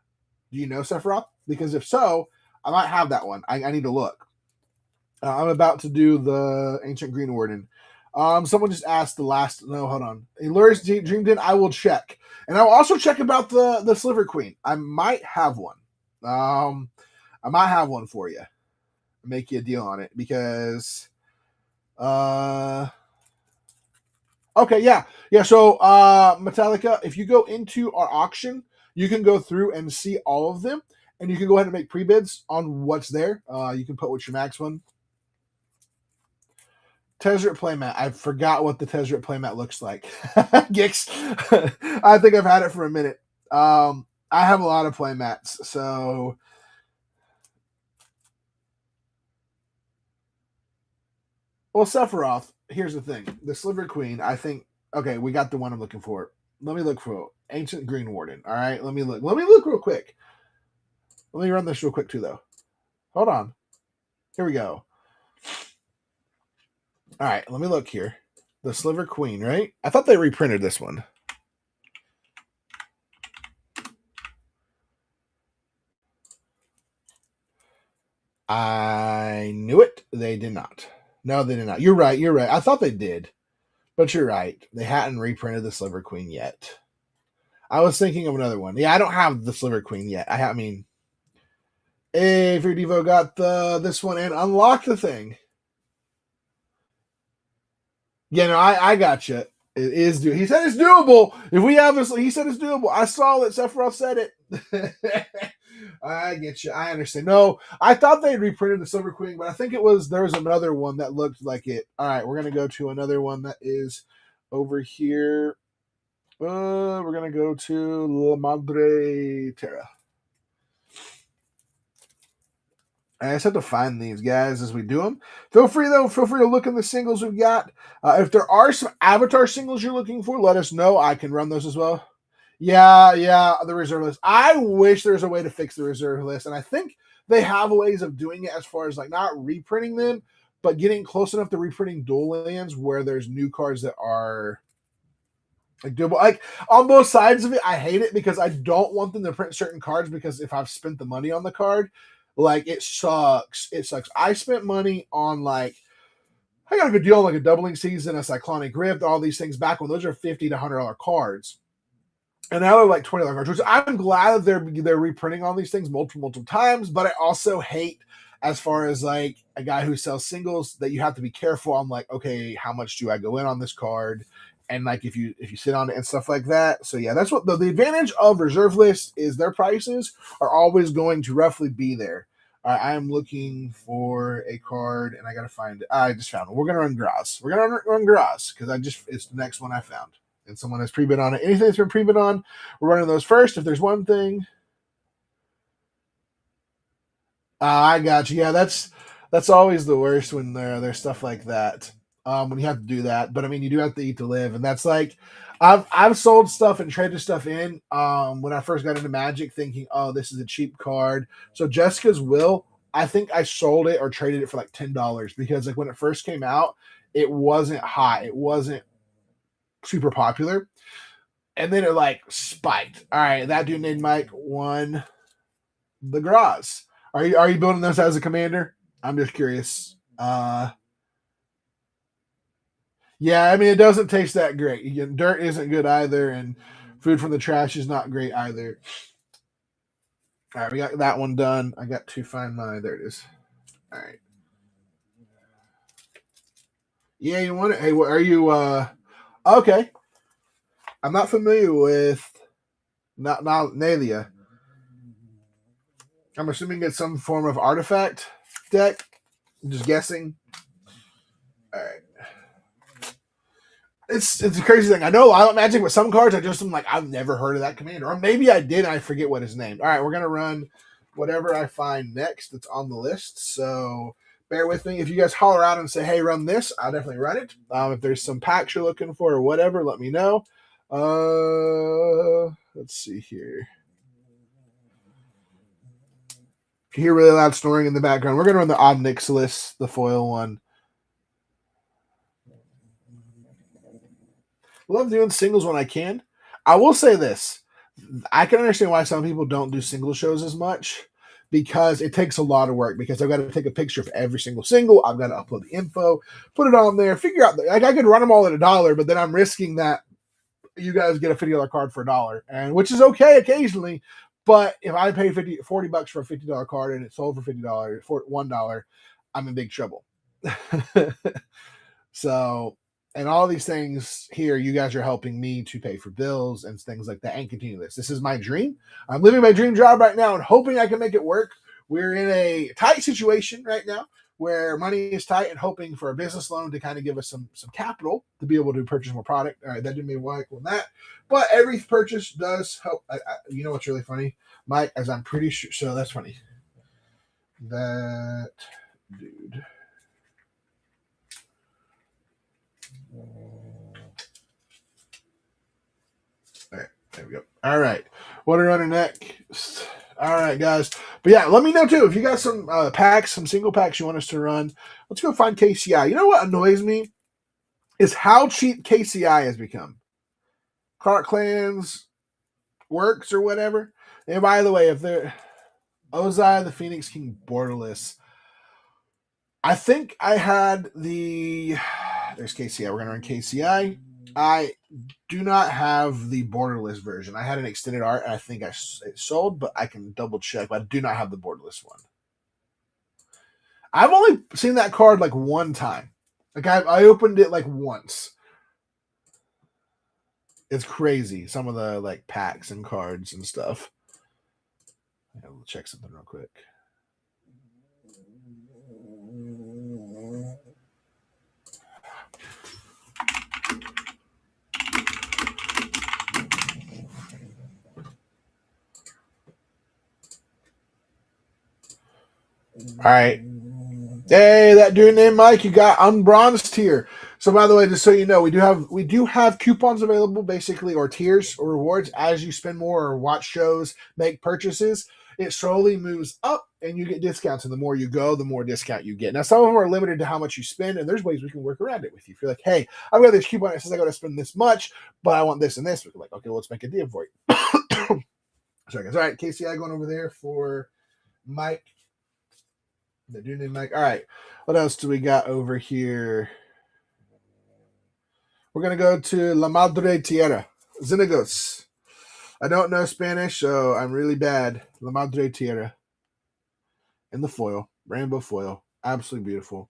Do you know, Sephiroth? Because if so, I might have that one. I need to look. I'm about to do the Ancient Green Warden. Someone just asked the last. No, hold on. Luris Dream Den. I will check, and I will also check about the Sliver Queen. I might have one. I might have one for you. Make you a deal on it because. Okay, yeah. So, Metallica, if you go into our auction, you can go through and see all of them, and you can go ahead and make pre-bids on what's there. You can put what's your max one. Tezzeret playmat. I forgot what the Tezzeret playmat looks like. Gix. I think I've had it for a minute. I have a lot of playmats, so. Well, Sephiroth, here's the thing. The Sliver Queen, I think, okay, we got the one I'm looking for. Let me look for Ancient Green Warden. All right, let me look. Let me look real quick. Let me run this real quick, too, though. Hold on. Here we go. All right, let me look here. The Sliver Queen, right? I thought they reprinted this one. I knew it. They did not. No, they did not. You're right. You're right. I thought they did, but you're right. They hadn't reprinted the Sliver Queen yet. I was thinking of another one. Yeah, I don't have the Sliver Queen yet. I mean, hey, Free Devo got this one and unlocked the thing. Yeah, no, I got you. It is doable. He said it's doable. If we have this, he said it's doable. I saw it. Sephiroth said it. I get you. I understand. No, I thought they had reprinted the Silver Queen, but I think there was another one that looked like it. All right, we're gonna go to another one that is over here. We're gonna go to La Madre Terra. I just have to find these guys as we do them. Feel free to look in the singles we've got. If there are some Avatar singles you're looking for, let us know. I can run those as well. Yeah, the reserve list. I wish there's a way to fix the reserve list, and I think they have ways of doing it as far as like not reprinting them, but getting close enough to reprinting dual lands where there's new cards that are like doable. Like on both sides of it, I hate it because I don't want them to print certain cards because if I've spent the money on the card, like it sucks. It sucks. I spent money on like I got a good deal on like a doubling season, a cyclonic rift, all these things back when those are $50 to $100 cards. And now they're like $20 cards, which I'm glad that they're reprinting all these things multiple times, but I also hate as far as like a guy who sells singles that you have to be careful on like, okay, how much do I go in on this card? And like if you sit on it and stuff like that. So yeah, that's what the advantage of reserve lists is their prices are always going to roughly be there. I'm looking for a card and I gotta find it. I just found it. We're gonna run Graz. We're gonna run Graz because it's the next one I found and someone has pre-bid on it. Anything that's been pre-bid on, we're running those first. If there's one thing, I got you. Yeah, that's always the worst when there's stuff like that. When you have to do that, but I mean, you do have to eat to live, and that's like, I've sold stuff and traded stuff in. When I first got into Magic, thinking, oh, this is a cheap card. So Jessica's Will, I think I sold it or traded it for like $10 because like when it first came out, it wasn't hot. It wasn't super popular. And then it like spiked. All right, that dude named Mike won the Graz. Are you building this as a commander? I'm just curious. Yeah, I mean it doesn't taste that great. Dirt isn't good either, and food from the trash is not great either. All right, we got that one done. I got to find my. There it is. All right. Yeah, you want it? Hey, what are you? Okay. I'm not familiar with not Nalia. I'm assuming it's some form of artifact deck. I'm just guessing. All right. It's a crazy thing. I know I don't Magic with some cards. I'm like I've never heard of that commander, or maybe I did. And I forget what his name. All right, we're gonna run whatever I find next that's on the list. So bear with me. If you guys holler out and say, "Hey, run this," I'll definitely run it. If there's some packs you're looking for or whatever, let me know. Let's see here. If you hear really loud snoring in the background, we're gonna run the Omnixilus, the foil one. Love doing singles when I can. I will say this. I can understand why some people don't do single shows as much because it takes a lot of work because I've got to take a picture of every single. I've got to upload the info, put it on there, figure out like I could run them all at $1, but then I'm risking that you guys get a $50 card for $1, and which is okay occasionally. But if I pay $40 for a $50 card and it's sold for $50 for $1, I'm in big trouble. So, and all these things here, you guys are helping me to pay for bills and things like that and continue this. This is my dream. I'm living my dream job right now and hoping I can make it work. We're in a tight situation right now where money is tight and hoping for a business loan to kind of give us some capital to be able to purchase more product. All right, that didn't mean like on that. But every purchase does help. You know what's really funny, Mike, as I'm pretty sure. So that's funny. That dude. All right, there we go. All right, what are running next? All right, guys. But yeah, let me know too if you got some packs, some single packs you want us to run. Let's go find KCI. You know what annoys me is how cheap KCI has become. Clark Clans works or whatever. And by the way, if they're Ozai, the Phoenix King borderless, I think I had the. There's KCI. We're gonna run KCI. I do not have the borderless version. I had an extended art, and I think it sold, but I can double check. But I do not have the borderless one. I've only seen that card like one time. Like I opened it like once. It's crazy. Some of the like packs and cards and stuff. I'll check something real quick. All right. Hey, that dude named Mike, you got unbronzed here. So by the way, just so you know, we do have coupons available, basically, or tiers or rewards as you spend more or watch shows, make purchases. It slowly moves up and you get discounts. And the more you go, the more discount you get. Now, some of them are limited to how much you spend, and there's ways we can work around it with you. If you're like, hey, I've got this coupon that says I got to spend this much, but I want this and this, we're like, okay, well, let's make a deal for you. Sorry, guys. All right, KCI going over there for Mike. The dude named Mike. All right. What else do we got over here? We're going to go to La Madre Tierra. Zinagos. I don't know Spanish, so I'm really bad. La Madre Tierra. In the foil. Rainbow foil. Absolutely beautiful.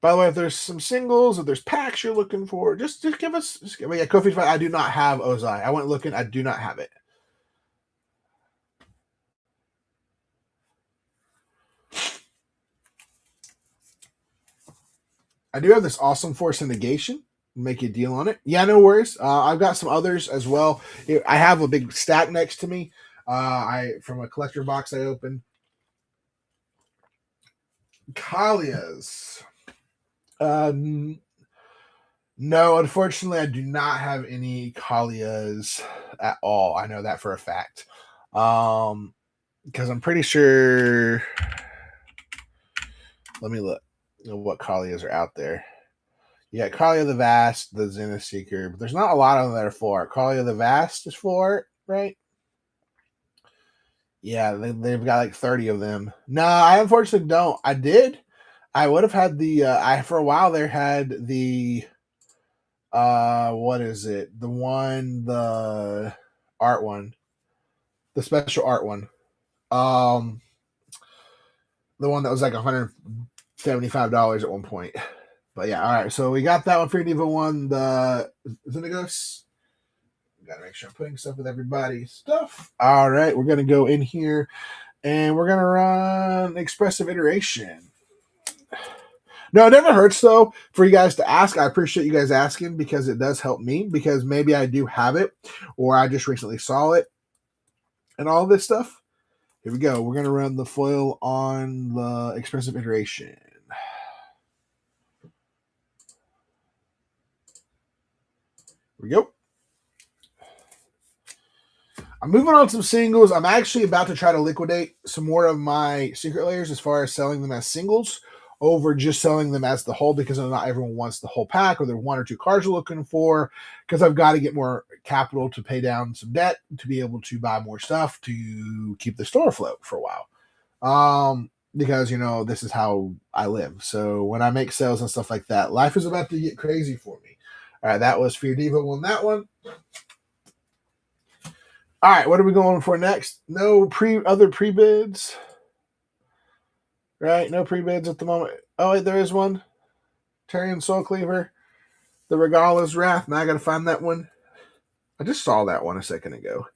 By the way, if there's some singles, if there's packs you're looking for, just give us. Yeah, Kofi's fine. I do not have Ozai. I went looking. I do not have it. I do have this awesome Force of Negation. Make you a deal on it. Yeah, no worries. I've got some others as well. I have a big stack next to me. From a collector box I opened. Kalias. No, unfortunately, I do not have any Kalias at all. I know that for a fact. Because I'm pretty sure. Let me look. What Kalias are out there. You got Kalia the Vast, the Zenith Seeker, but there's not a lot of them that are full art. Kalia the Vast is full art, right? Yeah, they've got like 30 of them. No, I unfortunately don't. I did. I would have had the for a while there had the what is it? The art one. The special art one. The one that was like $175 at one point. But yeah, all right. So we got that one for Diva 1. The Zinagos. Gotta make sure I'm putting stuff with everybody's stuff. All right, we're gonna go in here and we're gonna run expressive iteration. No, it never hurts though for you guys to ask. I appreciate you guys asking because it does help me because maybe I do have it or I just recently saw it and all this stuff. Here we go. We're gonna run the foil on the expressive iteration. Here we go. I'm moving on to some singles. I'm actually about to try to liquidate some more of my secret layers as far as selling them as singles over just selling them as the whole because not everyone wants the whole pack or they're one or two cards you're looking for because I've got to get more capital to pay down some debt to be able to buy more stuff to keep the store afloat for a while. Because, this is how I live. So when I make sales and stuff like that, life is about to get crazy for me. All right, that was Fear Diva on that one. All right, what are we going for next? No other pre-bids. Right, no pre-bids at the moment. Oh, wait, there is one. Tyrion Soul Cleaver. The Regala's Wrath. Now I got to find that one. I just saw that one a second ago.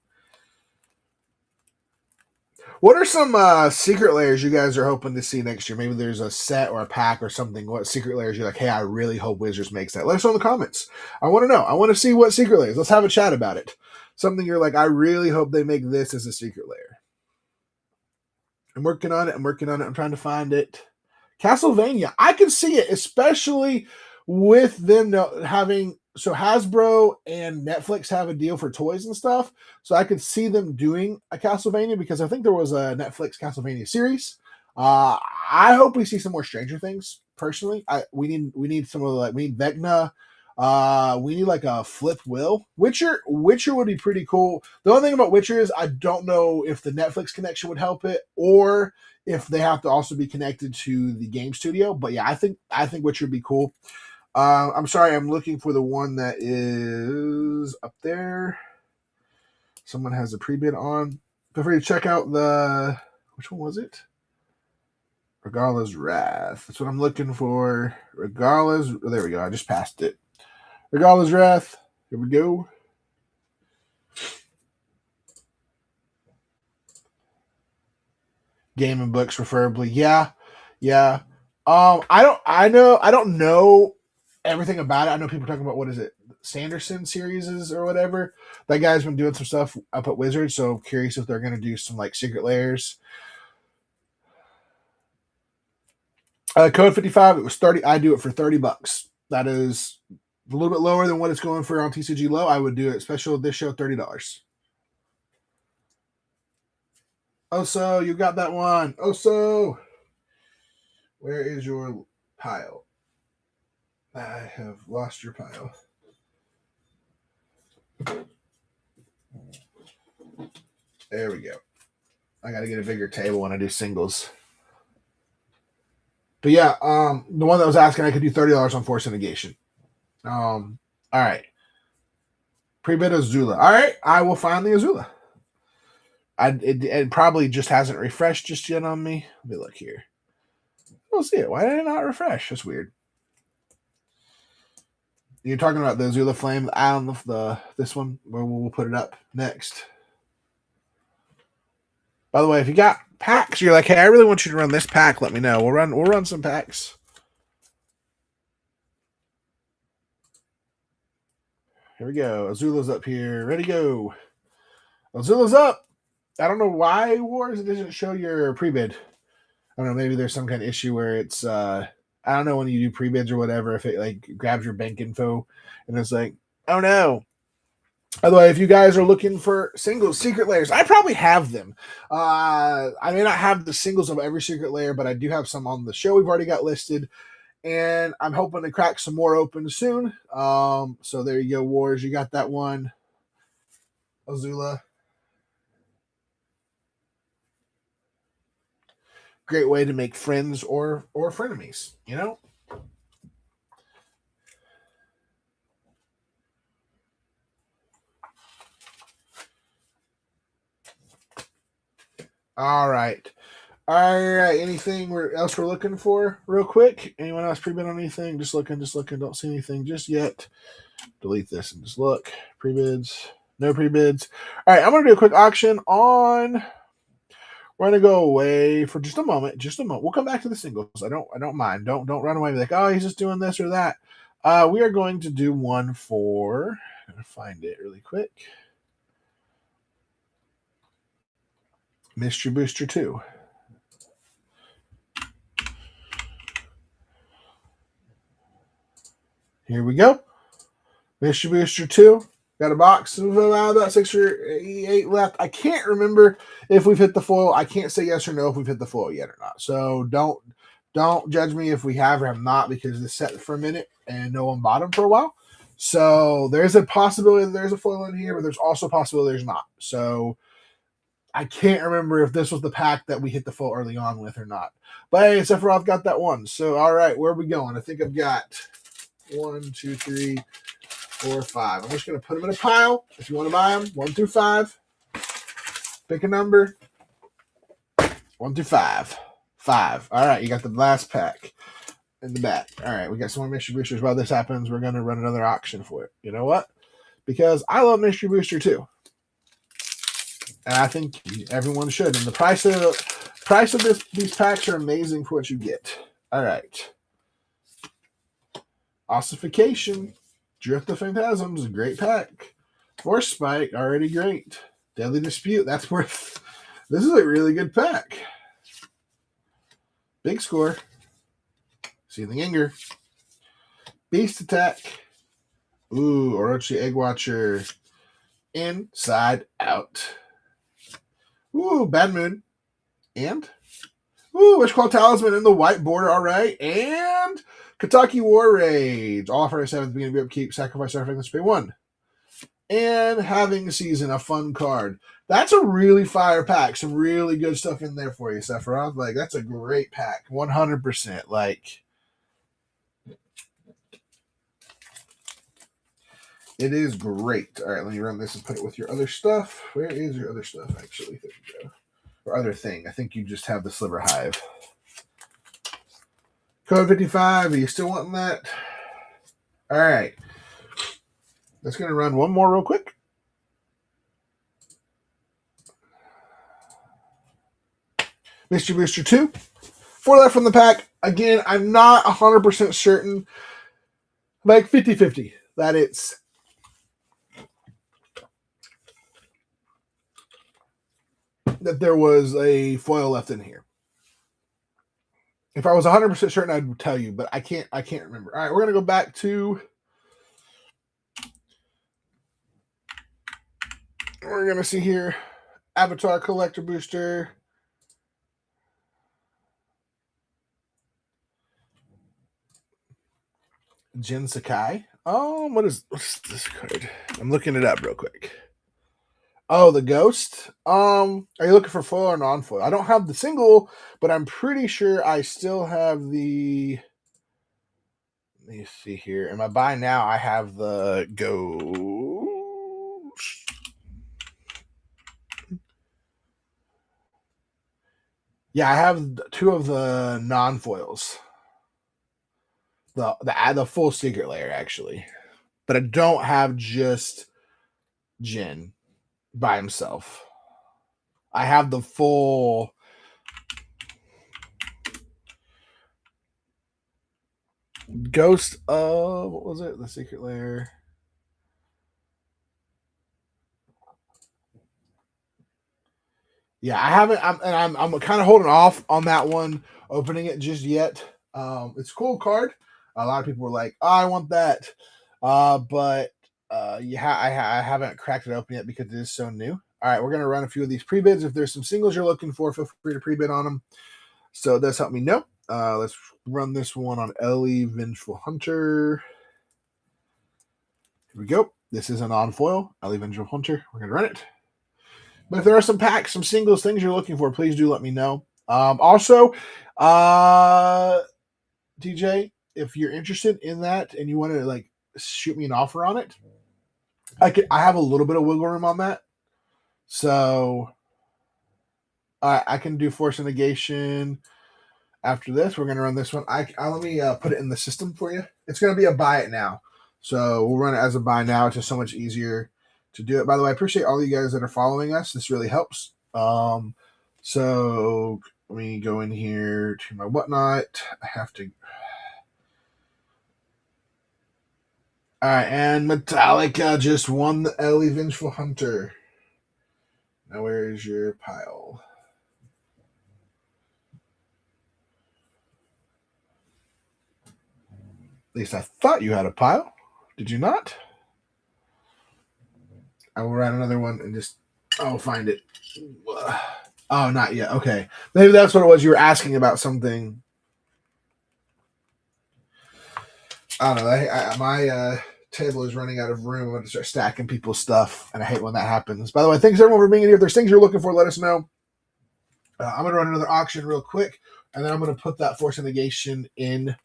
What are some secret layers you guys are hoping to see next year? Maybe there's a set or a pack or something. What secret layers you're like, hey, I really hope Wizards makes that. Let us know in the comments. I want to know. I want to see what secret layers. Let's have a chat about it. Something you're like, I really hope they make this as a secret layer. I'm working on it. I'm trying to find it. Castlevania. I can see it, especially with them having... So Hasbro and Netflix have a deal for toys and stuff. So I could see them doing a Castlevania because I think there was a Netflix Castlevania series. I hope we see some more Stranger Things. Personally, we need some of we need Vecna. We need like a flip will. Witcher would be pretty cool. The only thing about Witcher is I don't know if the Netflix connection would help it, or if they have to also be connected to the game studio. But yeah, I think Witcher would be cool. I'm sorry, I'm looking for the one that is up there. Someone has a pre-bid on. Feel free to check out the, which one was it? Regala's Wrath. That's what I'm looking for. Regala's, oh, there we go. I just passed it. Regala's Wrath. Here we go. Game and books, preferably. Yeah. I don't know everything about it. I know people talking about, what is it, Sanderson series or whatever. That guy's been doing some stuff up at Wizards, so I'm curious if they're going to do some like secret layers. Code 55. It was 30. I do it for $30. That is a little bit lower than what it's going for on TCG Low. I would do it special this show $30. Oh, so you got that one. Oh, so where is your pile? I have lost your pile. There we go. I got to get a bigger table when I do singles. But yeah, the one that was asking, I could do $30 on Force of Negation. All right. Pre-bid Azula. All right, I will find the Azula. It probably just hasn't refreshed just yet on me. Let me look here. We'll see it. Why did it not refresh? That's weird. You're talking about the Azula Flame. I don't know if this one, where we'll put it up next. By the way, if you got packs, you're like, hey, I really want you to run this pack, let me know. We'll run some packs. Here we go. Azula's up here. Ready to go. Azula's up. I don't know why, Wars, it doesn't show your pre-bid. I don't know, maybe there's some kind of issue where it's I don't know, when you do pre-bids or whatever, if it like grabs your bank info and it's like, oh no. By the way, if you guys are looking for singles, secret layers, I probably have them. I may not have the singles of every secret layer, but I do have some on the show we've already got listed. And I'm hoping to crack some more open soon. So there you go, Wars. You got that one. Azula. Great way to make friends or frenemies, you know? All right. Anything else we're looking for real quick? Anyone else pre-bid on anything? Just looking. Don't see anything just yet. Delete this and just look. Pre-bids. No pre-bids. All right, I'm going to do a quick auction on... We're going to go away for just a moment. We'll come back to the singles. I don't mind. Don't run away like, oh, he's just doing this or that. We are going to do one for... I'm going to find it really quick. Mystery Booster 2. Here we go. Mystery Booster 2. Got a box of about 6 or 8 left. I can't remember if we've hit the foil. I can't say yes or no if we've hit the foil yet or not. So don't judge me if we have or have not, because it's set for a minute and no one bought them for a while. So there's a possibility that there's a foil in here, but there's also a possibility there's not. So I can't remember if this was the pack that we hit the foil early on with or not. But hey, except for I've got that one. So all right, where are we going? I think I've got 1, 2, 3, 4, 5. I'm just going to put them in a pile. If you want to buy them, 1 through 5. Pick a number. 1 through 5. 5. All right, you got the last pack in the back. All right, we got some more Mystery Boosters. While this happens, we're going to run another auction for it. You know what? Because I love Mystery Booster too. And I think everyone should. And the price of these packs are amazing for what you get. All right. Ossification. Drift of Phantasms, a great pack. Force Spike, already great. Deadly Dispute, that's worth... This is a really good pack. Big Score. Seething Anger. Beast Attack. Ooh, Orochi Egg Watcher. Inside Out. Ooh, Bad Moon. And Ooh, Wish Claw Talisman in the white border, all right. And Kentucky War Rage. All for 7 at the beginning of upkeep, sacrifice our let's pay 1. And Having Season, a fun card. That's a really fire pack. Some really good stuff in there for you, Sephiroth. Like, that's a great pack. 100%. Like, it is great. All right, let me run this and put it with your other stuff. Where is your other stuff, actually? There you go. Or other thing. I think you just have the Sliver Hive. Code 55. Are you still wanting that? All right. That's going to run one more real quick. Mystery Booster 2. 4 left from the pack. Again, I'm not 100% certain. Like 50-50. That it's that there was a foil left in here. If I was 100% certain, I'd tell you, but I can't remember. All right, we're going to go back to... We're going to see here. Avatar Collector Booster. Jin Sakai. What is this card? I'm looking it up real quick. Oh, the Ghost. Are you looking for foil or non-foil? I don't have the single, but I'm pretty sure I still have the... Let me see here. In my buy now, I have the Ghost. Yeah, I have 2 of the non-foils. The full Secret Lair, actually. But I don't have just Jin by himself. I have the full... Ghost of... What was it? The Secret Lair. Yeah, I haven't... I'm kind of holding off on that one, opening it just yet. It's a cool card. A lot of people were like, "Oh, I want that," but I haven't cracked it open yet because it is so new. All right, we're gonna run a few of these pre-bids. If there's some singles you're looking for, feel free to pre-bid on them. So that's helped me know. Let's run this one on Ellie Vengeful Hunter. Here we go. This is a non-foil Ellie Vengeful Hunter. We're gonna run it. But if there are some packs, some singles, things you're looking for, please do let me know. Also, DJ, if you're interested in that and you want to like shoot me an offer on it, I have a little bit of wiggle room on that. So I can do Force of Negation after this. We're going to run this one. Let me put it in the system for you. It's going to be a buy it now. So we'll run it as a buy now. It's just so much easier to do it. By the way, I appreciate all you guys that are following us. This really helps. So let me go in here to my whatnot. I have to... All right, and Metallica just won the Ellie Vengeful Hunter. Now, where is your pile? At least I thought you had a pile. Did you not? I will write another one and just... I'll find it. Oh, not yet. Okay. Maybe that's what it was. You were asking about something. I don't know. My table is running out of room. I'm going to start stacking people's stuff, and I hate when that happens. By the way, thanks everyone for being here. If there's things you're looking for, let us know. I'm going to run another auction real quick, and then I'm going to put that Force of Negation in.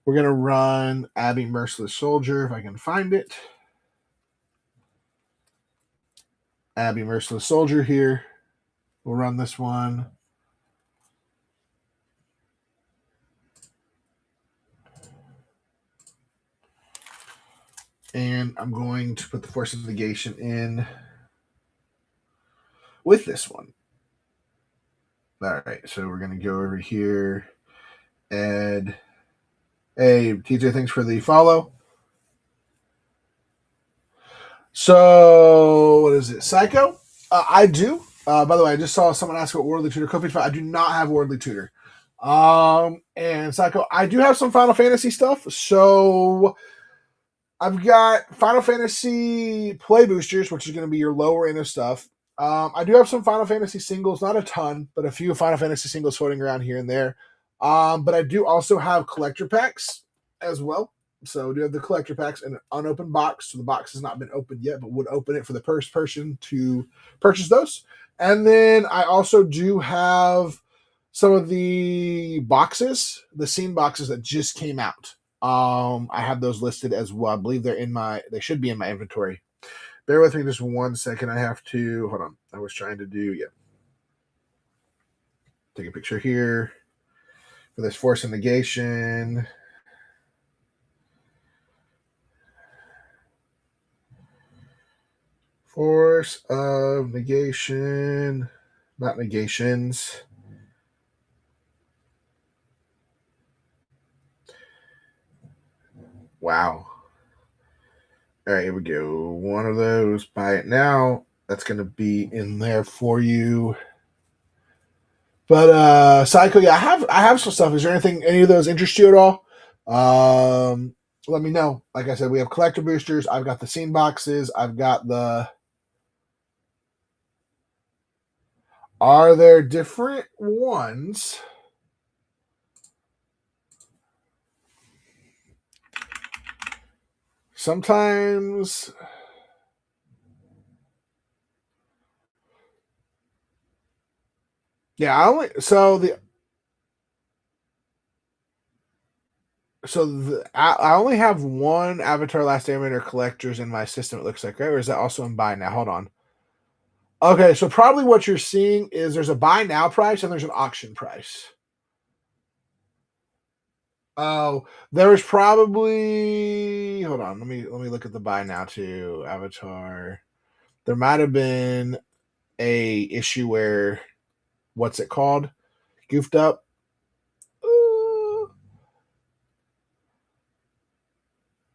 We're going to run Abby Merciless Soldier, if I can find it. Abby Merciless Soldier here. We'll run this one. And I'm going to put the Force of Negation in with this one. All right, so we're going to go over here. And, hey, TJ, thanks for the follow. So, what is it? Psycho? I do. By the way, I just saw someone ask about Worldly Tutor. Code 55. I do not have Worldly Tutor. And Psycho, I do have some Final Fantasy stuff. So... I've got Final Fantasy Play Boosters, which is going to be your lower end of stuff. I do have some Final Fantasy singles, not a ton, but a few Final Fantasy singles floating around here and there. But I do also have collector packs as well. So I do have the collector packs in an unopened box. So the box has not been opened yet, but would open it for the first person to purchase those. And then I also do have some of the boxes, the scene boxes that just came out. I have those listed as well. I believe they should be in my inventory. Bear with me just 1 second. I have to, hold on. I was trying to do, take a picture here for this force of negation. Force of negation, not negations. Wow. All right, here we go. One of those. Buy it now. That's going to be in there for you. But Psycho, yeah, I have some stuff. Is there any of those interest you at all? Let me know. Like I said, we have collector boosters. I've got the scene boxes. I've got the. Are there different ones? Sometimes. Yeah, I only have one Avatar Last Airbender collectors in my system. It looks like, right? Or is that also in buy now? Hold on. Okay, so probably what you're seeing is there's a buy now price and there's an auction price. Oh, there was probably, hold on. Let me look at the buy now too. Avatar. There might have been a issue where what's it called? Goofed up.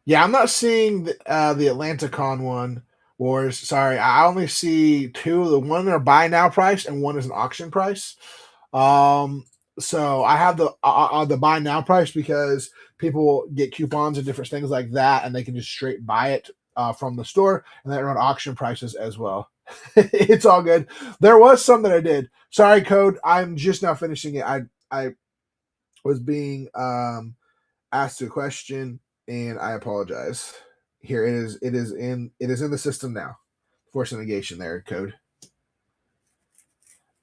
Yeah, I'm not seeing the Atlanticon one. Wars. Sorry, I only see two. The one are buy now price and one is an auction price. Um, so I have the buy now price because people get coupons and different things like that, and they can just straight buy it from the store, and then run auction prices as well. It's all good. There was some that I did. Sorry, code. I'm just now finishing it. I was being asked a question and I apologize. Here it is. It is in the system now. Force negation there, code.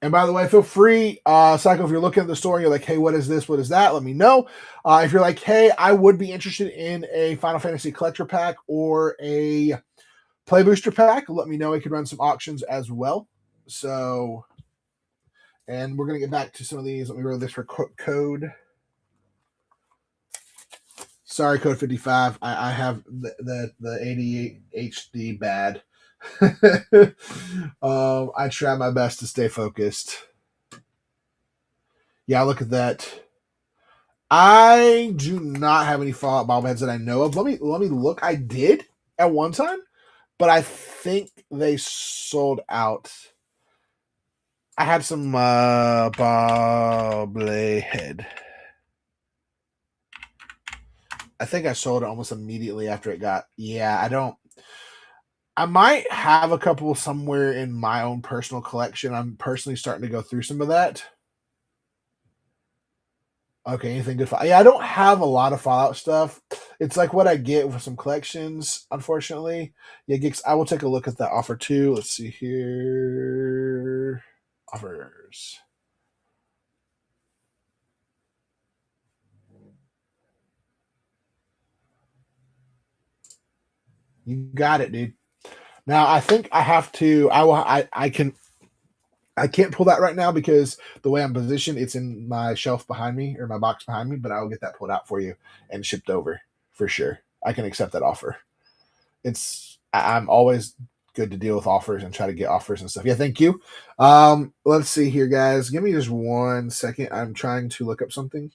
And by the way, feel free, Psycho, if you're looking at the store and you're like, hey, what is this? What is that? Let me know. If you're like, hey, I would be interested in a Final Fantasy collector pack or a play booster pack, let me know. I could run some auctions as well. So, and we're going to get back to some of these. Let me roll this for code. Sorry, code 55. I have the 88 HD bad. I try my best to stay focused. Yeah, look at that. I do not have any Fallout bobbleheads that I know of. Let me look. I did at one time, but I think they sold out. I had some bobblehead. I think I sold it almost immediately after it got. Yeah, I don't. I might have a couple somewhere in my own personal collection. I'm personally starting to go through some of that. Okay, anything good? Yeah, I don't have a lot of Fallout stuff. It's like what I get with some collections, unfortunately. Yeah, Geeks, I will take a look at that offer too. Let's see here. Offers. You got it, dude. Now I think I have to. I can't pull that right now because the way I'm positioned, it's in my shelf behind me or my box behind me. But I will get that pulled out for you and shipped over for sure. I can accept that offer. I'm always good to deal with offers and try to get offers and stuff. Yeah, thank you. Let's see here, guys. Give me just 1 second. I'm trying to look up something.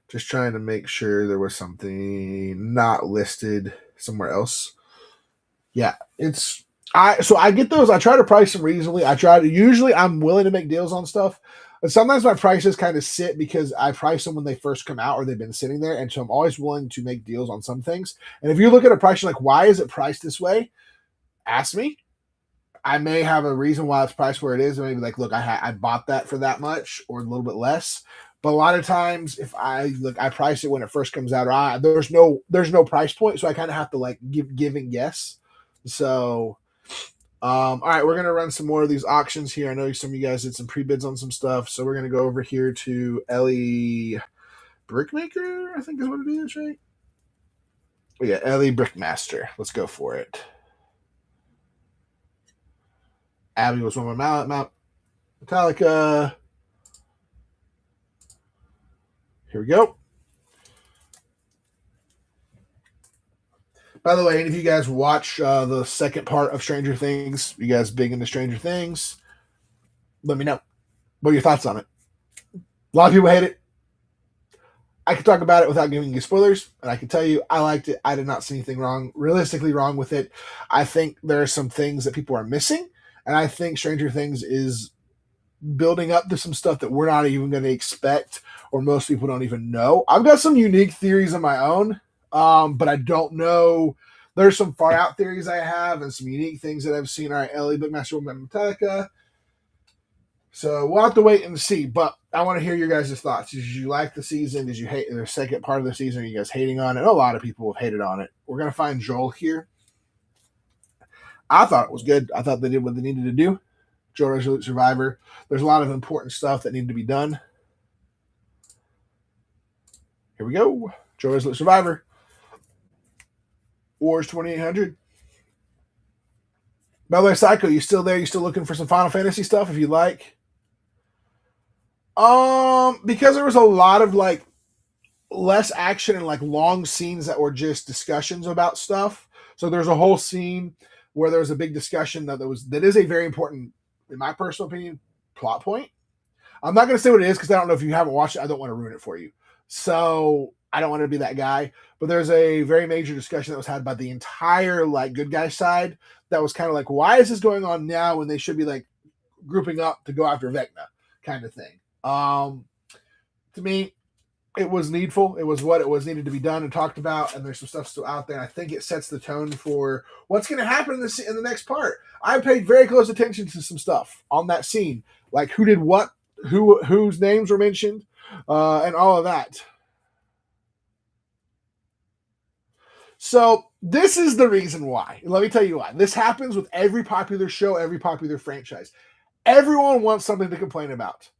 Just trying to make sure there was something not listed somewhere else. Yeah, I get those. I try to price them reasonably. Usually I'm willing to make deals on stuff. But sometimes my prices kind of sit because I price them when they first come out or they've been sitting there. And so I'm always willing to make deals on some things. And if you look at a price, you're like, why is it priced this way? Ask me. I may have a reason why it's priced where it is. Maybe like, look, I bought that for that much or a little bit less. But a lot of times, if I look, I price it when it first comes out. Or there's no price point, so I kind of have to like give and guess. So, all right, we're gonna run some more of these auctions here. I know some of you guys did some pre bids on some stuff, so we're gonna go over here to Ellie Brickmaker. I think is what it is, right? Oh, yeah, Ellie Brickmaster. Let's go for it. Abby was one of my Mount Metallica. Here we go. By the way, any of you guys watch the second part of Stranger Things? You guys big into Stranger Things? Let me know. What are your thoughts on it? A lot of people hate it. I could talk about it without giving you spoilers, and I can tell you I liked it. I did not see anything realistically wrong with it. I think there are some things that people are missing, and I think Stranger Things is building up to some stuff that we're not even going to expect, or most people don't even know. I've got some unique theories of my own, but I don't know. There's some far out theories I have, and some unique things that I've seen. All right, Ellie, Bookmaster, Metallica. So we'll have to wait and see. But I want to hear your guys' thoughts. Did you like the season? Did you hate the second part of the season? Are you guys hating on it? A lot of people have hated on it. We're going to find Joel here. I thought it was good. I thought they did what they needed to do. Joel Resolute Survivor. There's a lot of important stuff that needed to be done. Here we go. Joel Resolute Survivor. Wars 2800. By the way, Psycho, you still there? You still looking for some Final Fantasy stuff if you like? Because there was a lot of like less action and like long scenes that were just discussions about stuff. So there's a whole scene where there was a big discussion that is a very important, in my personal opinion, plot point. I'm not going to say what it is because I don't know if you haven't watched it. I don't want to ruin it for you. So I don't want to be that guy. But there's a very major discussion that was had by the entire like good guy side that was kind of like, why is this going on now when they should be like grouping up to go after Vecna kind of thing. To me, it was needful. It was what it was needed to be done and talked about, and there's some stuff still out there. And I think it sets the tone for what's going to happen in the next part. I paid very close attention to some stuff on that scene, like who did what, whose names were mentioned, and all of that. So this is the reason why. Let me tell you why. This happens with every popular show, every popular franchise. Everyone wants something to complain about.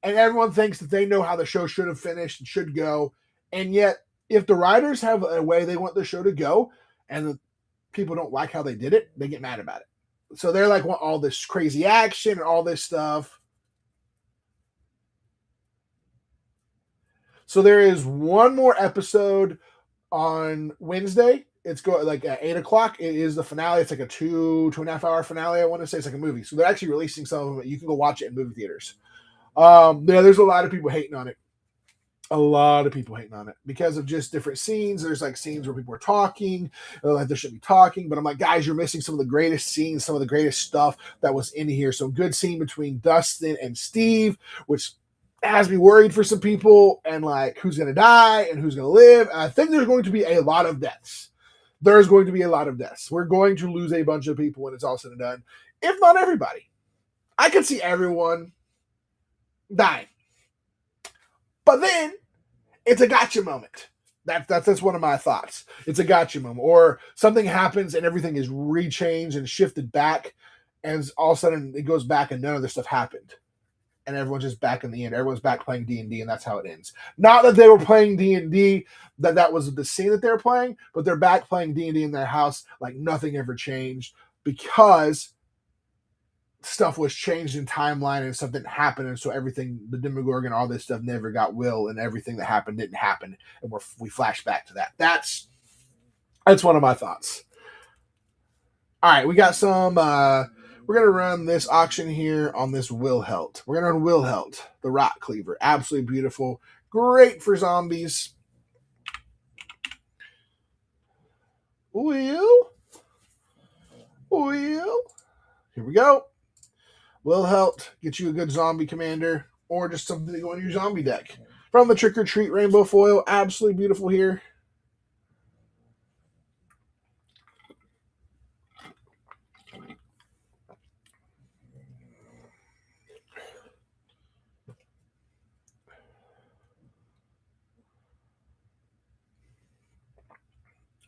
And everyone thinks that they know how the show should have finished and should go. And yet, if the writers have a way they want the show to go and the people don't like how they did it, they get mad about it. So they're like, want all this crazy action and all this stuff. So there is one more episode on Wednesday. It's going like at 8 o'clock. It is the finale. It's like a 2.5 hour finale. I want to say it's like a movie. So they're actually releasing some of it. You can go watch it in movie theaters. Yeah, there's a lot of people hating on it. A lot of people hating on it because of just different scenes. There's like scenes where people are talking, like they should be talking, but I'm like, guys, you're missing some of the greatest scenes, some of the greatest stuff that was in here. So good scene between Dustin and Steve, which has me worried for some people, and like who's going to die and who's going to live. And I think there's going to be a lot of deaths. There's going to be a lot of deaths. We're going to lose a bunch of people when it's all said and done, if not everybody. I could see everyone dying. But then it's a gotcha moment. That's one of my thoughts. It's a gotcha moment. Or something happens and everything is rechanged and shifted back, and all of a sudden it goes back and none of this stuff happened. And everyone's just back in the end. Everyone's back playing D&D, and that's how it ends. Not that they were playing D&D, that was the scene that they were playing, but they're back playing D&D in their house like nothing ever changed because stuff was changed in timeline and something happened, and so everything, the Demogorgon, all this stuff never got will, and everything that happened didn't happen, and we flash back to that. That's one of my thoughts. All right, we got some... we're going to run this auction here on this Wilhelt. We're going to run Wilhelt, the Rock Cleaver. Absolutely beautiful. Great for zombies. Here we go. Wilhelt, get you a good zombie commander. or just something to go in your zombie deck. From the Trick or Treat Rainbow Foil, absolutely beautiful here.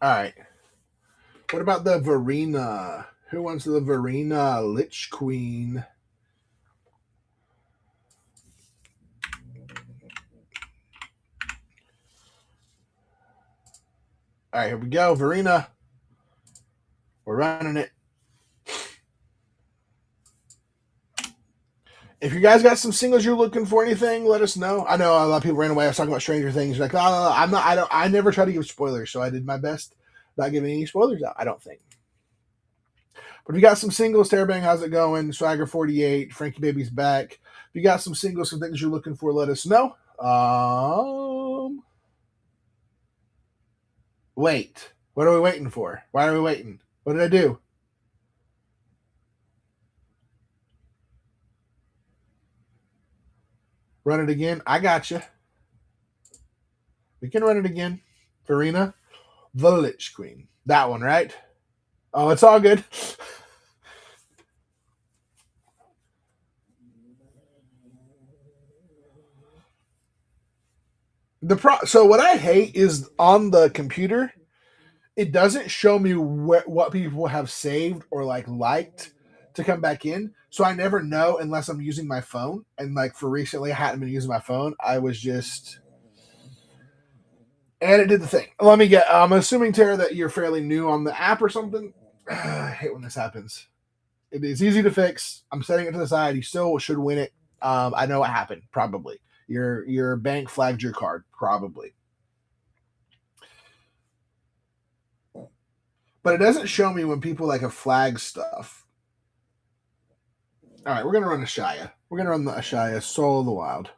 All right. What about the Verena? Who wants the Verena Lich Queen? All right, here we go. Verena. We're running it. If you guys got some singles you're looking for, anything, let us know. I know a lot of people ran away. I was talking about Stranger Things. Like, oh, I'm not. I never try to give spoilers, so I did my best not giving any spoilers out. I don't think. But if you got some singles, Terabang, how's it going? Swagger 48, Frankie Baby's back. If you got some singles, some things you're looking for, let us know. Wait. What are we waiting for? Why are we waiting? What did I do? Run it again. I got you. We can run it again. Verena, the Lich Queen. That one, right? Oh, it's all good. So what I hate is on the computer, it doesn't show me what people have saved or liked to come back in. So I never know unless I'm using my phone. And like for recently, I hadn't been using my phone. I was just, and it did the thing. Let me get. I'm assuming, Tara, that you're fairly new on the app or something. I hate when this happens. It is easy to fix. I'm setting it to the side. You still should win it. I know what happened. Probably your bank flagged your card. Probably. But it doesn't show me when people have flagged stuff. All right, we're going to run Ashaya. We're going to run the Ashaya Soul of the Wild.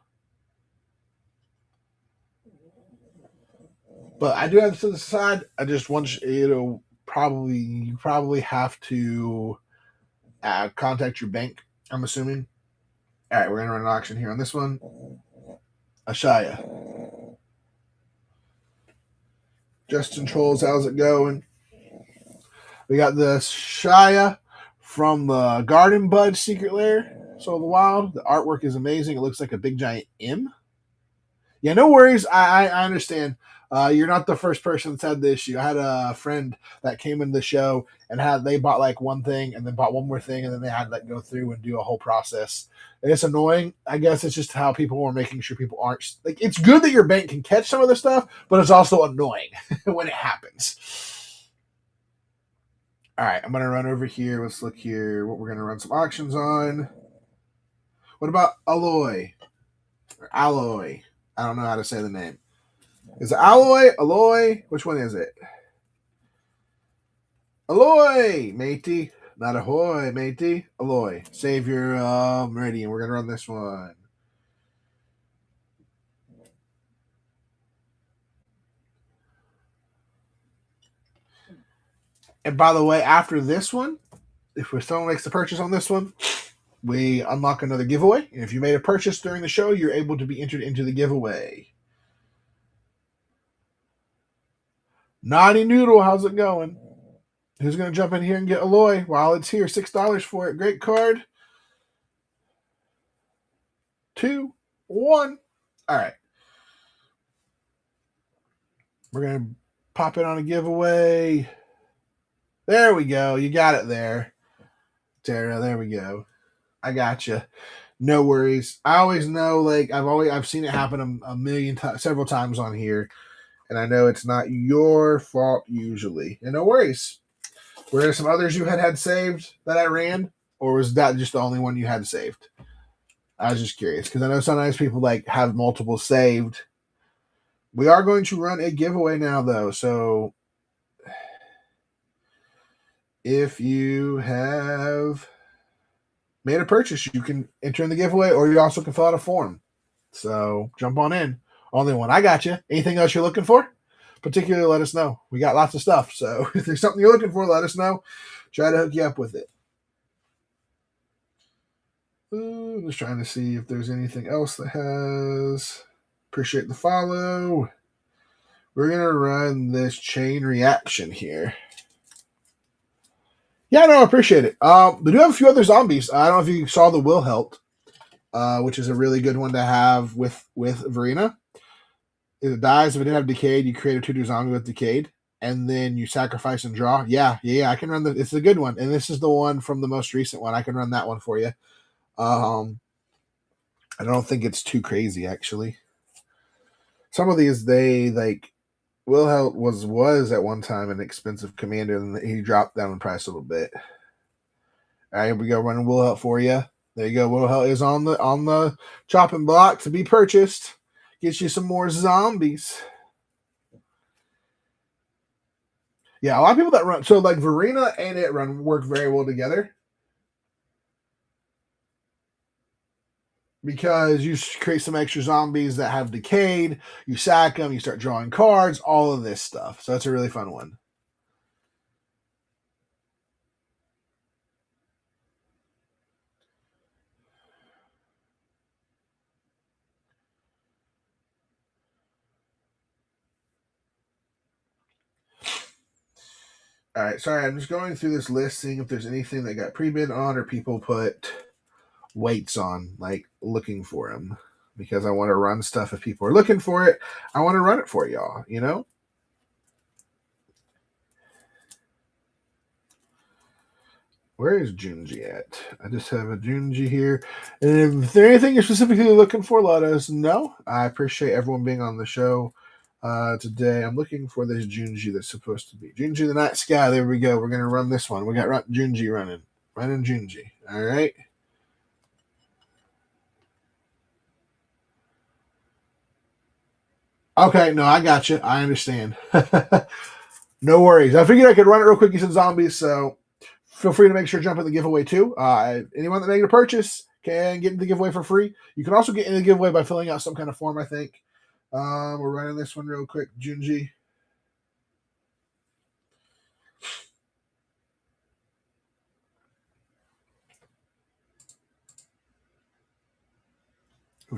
But I do have to the side. I just want you probably have to contact your bank, I'm assuming. All right, we're going to run an auction here on this one. Ashaya. Justin Trolls, how's it going? We got the Shia from the Garden Bud Secret Lair, Soul of the Wild. The artwork is amazing. It looks like a big giant M. Yeah, no worries. I understand. You're not the first person that's had the issue. I had a friend that came in the show and they bought one thing and then bought one more thing and then they had to go through and do a whole process. And it's annoying. I guess it's just how people are making sure people aren't it's good that your bank can catch some of this stuff, but it's also annoying when it happens. All right, I'm going to run over here. Let's look here what we're going to run some auctions on. What about Alloy? Or Alloy? I don't know how to say the name. Is it Alloy? Alloy? Which one is it? Alloy, matey. Not ahoy, matey. Alloy. Save your meridian. We're going to run this one. And by the way, after this one, if someone makes the purchase on this one, we unlock another giveaway. And if you made a purchase during the show, you're able to be entered into the giveaway. Naughty Noodle, how's it going? Who's going to jump in here and get Alloy while it's here? $6 for it. Great card. 2, 1. All right. We're going to pop it on a giveaway. There we go. You got it there. Tara, there we go. I got you. No worries. I always know, I've seen it happen a million times, several times on here. And I know it's not your fault usually. And no worries. Were there some others you had saved that I ran? Or was that just the only one you had saved? I was just curious. Because I know sometimes people have multiple saved. We are going to run a giveaway now, though. So if you have made a purchase, you can enter in the giveaway, or you also can fill out a form. So jump on in. Only one. I got you. Anything else you're looking for? Particularly, let us know. We got lots of stuff. So if there's something you're looking for, let us know. Try to hook you up with it. Just trying to see if there's anything else that has. Appreciate the follow. We're going to run this chain reaction here. Yeah, no, I appreciate it. We do have a few other zombies. I don't know if you saw the Will Help, which is a really good one to have with Verena. If it dies, if it didn't have Decayed, you create a 2/2 zombie with Decayed, and then you sacrifice and draw. Yeah, I can run it's a good one. And this is the one from the most recent one. I can run that one for you. I don't think it's too crazy, actually. Some of these, they like Wilhelm was at one time an expensive commander, and he dropped down in price a little bit. All right, here we go, running Wilhelm for you. There you go. Wilhelm is on the chopping block to be purchased. Gets you some more zombies. Yeah, a lot of people that run, so like Verena and it run work very well together. Because you create some extra zombies that have Decayed, you sack them, you start drawing cards, all of this stuff. So it's a really fun one. All right, sorry, I'm just going through this list, seeing if there's anything that got pre-bid on or people put weights on, like looking for them. Because I want to run stuff if people are looking for it. I want to run it for y'all, you know? Where is Junji at? I just have a Junji here. And if there's anything you're specifically looking for, let us know. I appreciate everyone being on the show today. I'm looking for this Junji that's supposed to be. Junji the Night Sky. There we go. We're going to run this one. We got Junji running. Running Junji. All right. Okay, no, I got you. I understand. No worries. I figured I could run it real quick. You said zombies, so feel free to make sure to jump in the giveaway too. Anyone that made a purchase can get in the giveaway for free. You can also get in the giveaway by filling out some kind of form, I think. We're running this one real quick. Junji.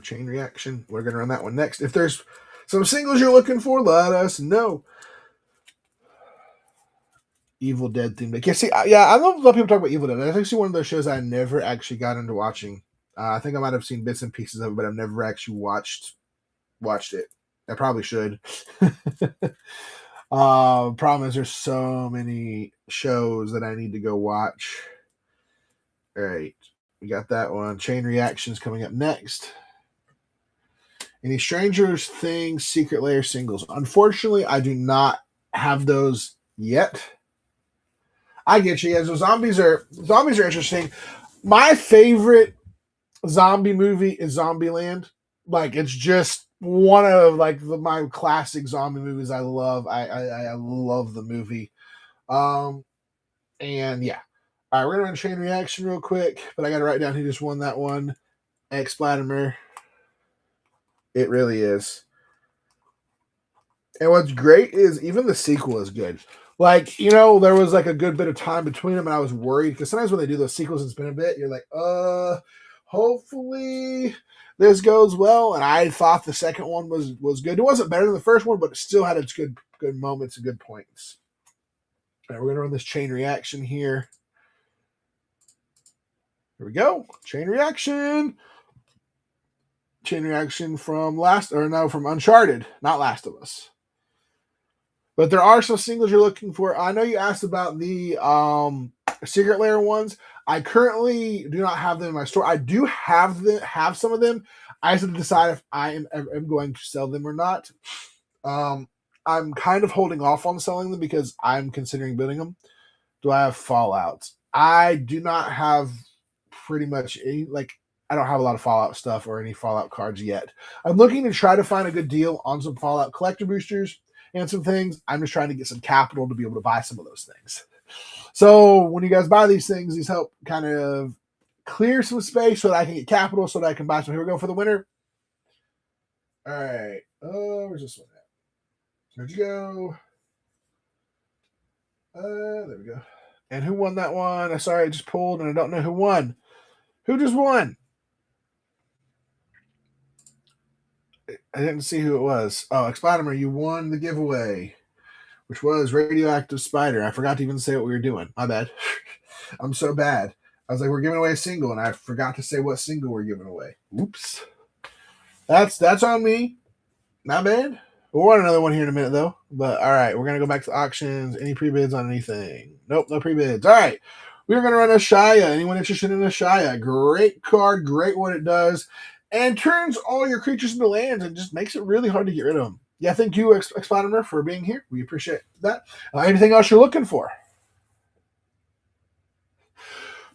Chain reaction. We're going to run that one next. If there's some singles you're looking for, let us know. Evil Dead theme. Yeah, see, yeah, I love people talk about Evil Dead. That's actually one of those shows I never actually got into watching. I think I might have seen bits and pieces of it, but I've never actually watched it. I probably should. Problem is, there's so many shows that I need to go watch. All right, we got that one. Chain reactions coming up next. Any Stranger Things Secret Lair singles? Unfortunately, I do not have those yet. I get you. Yeah, so zombies are interesting. My favorite zombie movie is Zombieland. Like, it's just one of like my classic zombie movies. I love. I love the movie. And yeah. All right, we're gonna run chain reaction real quick, but I got to write down who just won that one. X Latimer. It really is. And what's great is even the sequel is good. Like, you know, there was like a good bit of time between them, and I was worried because sometimes when they do those sequels and spin a bit, you're like, hopefully this goes well. And I thought the second one was good. It wasn't better than the first one, but it still had its good moments and good points. All right, we're gonna run this chain reaction here. Here we go. Chain reaction. Chain reaction from from Uncharted, not Last of Us. But there are some singles you're looking for. I know you asked about the Secret Lair ones. I currently do not have them in my store. I do have some of them. I have to decide if I am going to sell them or not. I'm kind of holding off on selling them because I'm considering building them. Do I have Fallout? I do not have pretty much any, I don't have a lot of Fallout stuff or any Fallout cards yet. I'm looking to try to find a good deal on some Fallout collector boosters and some things. I'm just trying to get some capital to be able to buy some of those things. So when you guys buy these things, these help kind of clear some space so that I can get capital so that I can buy some. Here we go for the winner. All right. Where's this one at? Where'd you go? There we go. And who won that one? Sorry, I just pulled and I don't know who won. Who just won? I didn't see who it was. Oh, Expidimer, you won the giveaway, which was Radioactive Spider. I forgot to even say what we were doing. My bad. I'm so bad. I was like, we're giving away a single, and I forgot to say what single we're giving away. Oops. That's on me. Not bad. We'll run another one here in a minute, though. But all right, we're gonna go back to auctions. Any pre-bids on anything? Nope, no pre-bids. All right, we're gonna run a Shia. Anyone interested in a Shia? Great card, great what it does, and turns all your creatures into lands and just makes it really hard to get rid of them. Yeah, thank you, Expidimer, for being here. We appreciate that. Anything else you're looking for?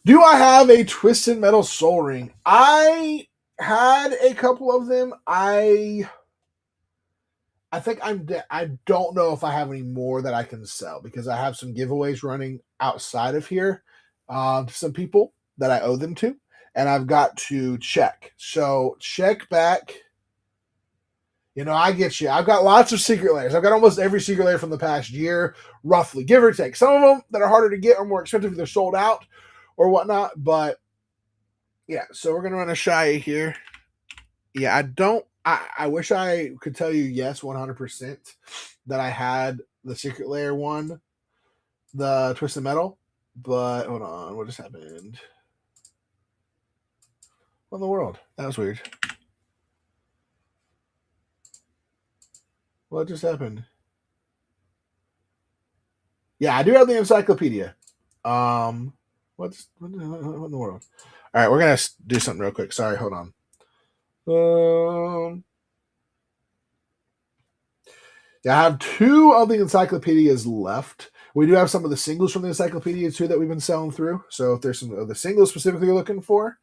Do I have a Twisted Metal Soul Ring? I had a couple of them. I think I don't know if I have any more that I can sell because I have some giveaways running outside of here to some people that I owe them to, and I've got to check. So check back. You know, I get you. I've got lots of secret layers. I've got almost every secret layer from the past year, roughly, give or take. Some of them that are harder to get or more expensive, they're sold out or whatnot. But yeah, so we're gonna run a Shia here. Yeah, I wish I could tell you yes 100% that I had the secret layer one, the Twisted Metal, but hold on, what just happened? What in the world? That was weird. What just happened? Yeah, I do have the Encyclopedia. What in the world? All right, we're gonna do something real quick. Sorry, hold on. Yeah, I have 2 of the encyclopedias left. We do have some of the singles from the encyclopedia too that we've been selling through. So if there's some of the singles specifically you're looking for,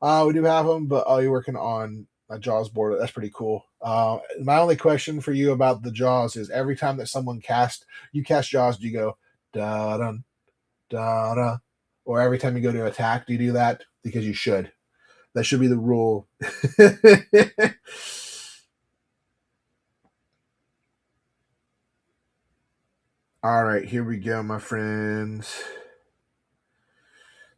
we do have them. But you're working on a Jaws board. That's pretty cool. My only question for you about the Jaws is every time that someone you cast Jaws, do you go da dun da da, or every time you go to attack, do you do that? Because you should. That should be the rule. All right, here we go, my friends.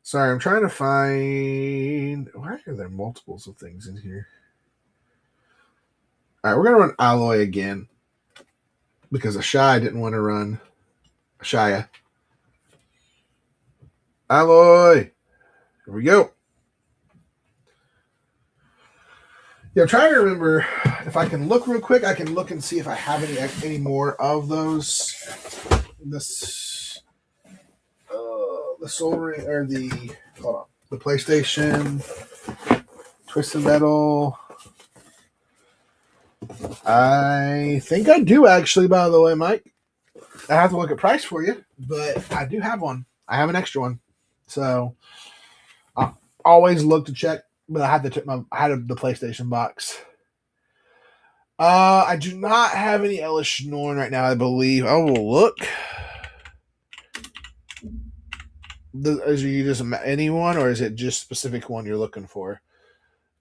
Sorry, I'm trying to find. Why are there multiples of things in here? All right, we're going to run Alloy again because Ashai didn't want to run Ashaya. Alloy. Here we go. Yeah, I'm trying to remember if I can look real quick. I can look and see if I have any more of those. The Soul Ring or the PlayStation, Twisted Metal. I think I do actually. By the way, Mike, I have to look at price for you, but I do have one. I have an extra one, so I always look to check. But I had the PlayStation box. I do not have any Ellis Schnorn right now. I believe I will look. Is you just anyone, or is it just specific one you're looking for?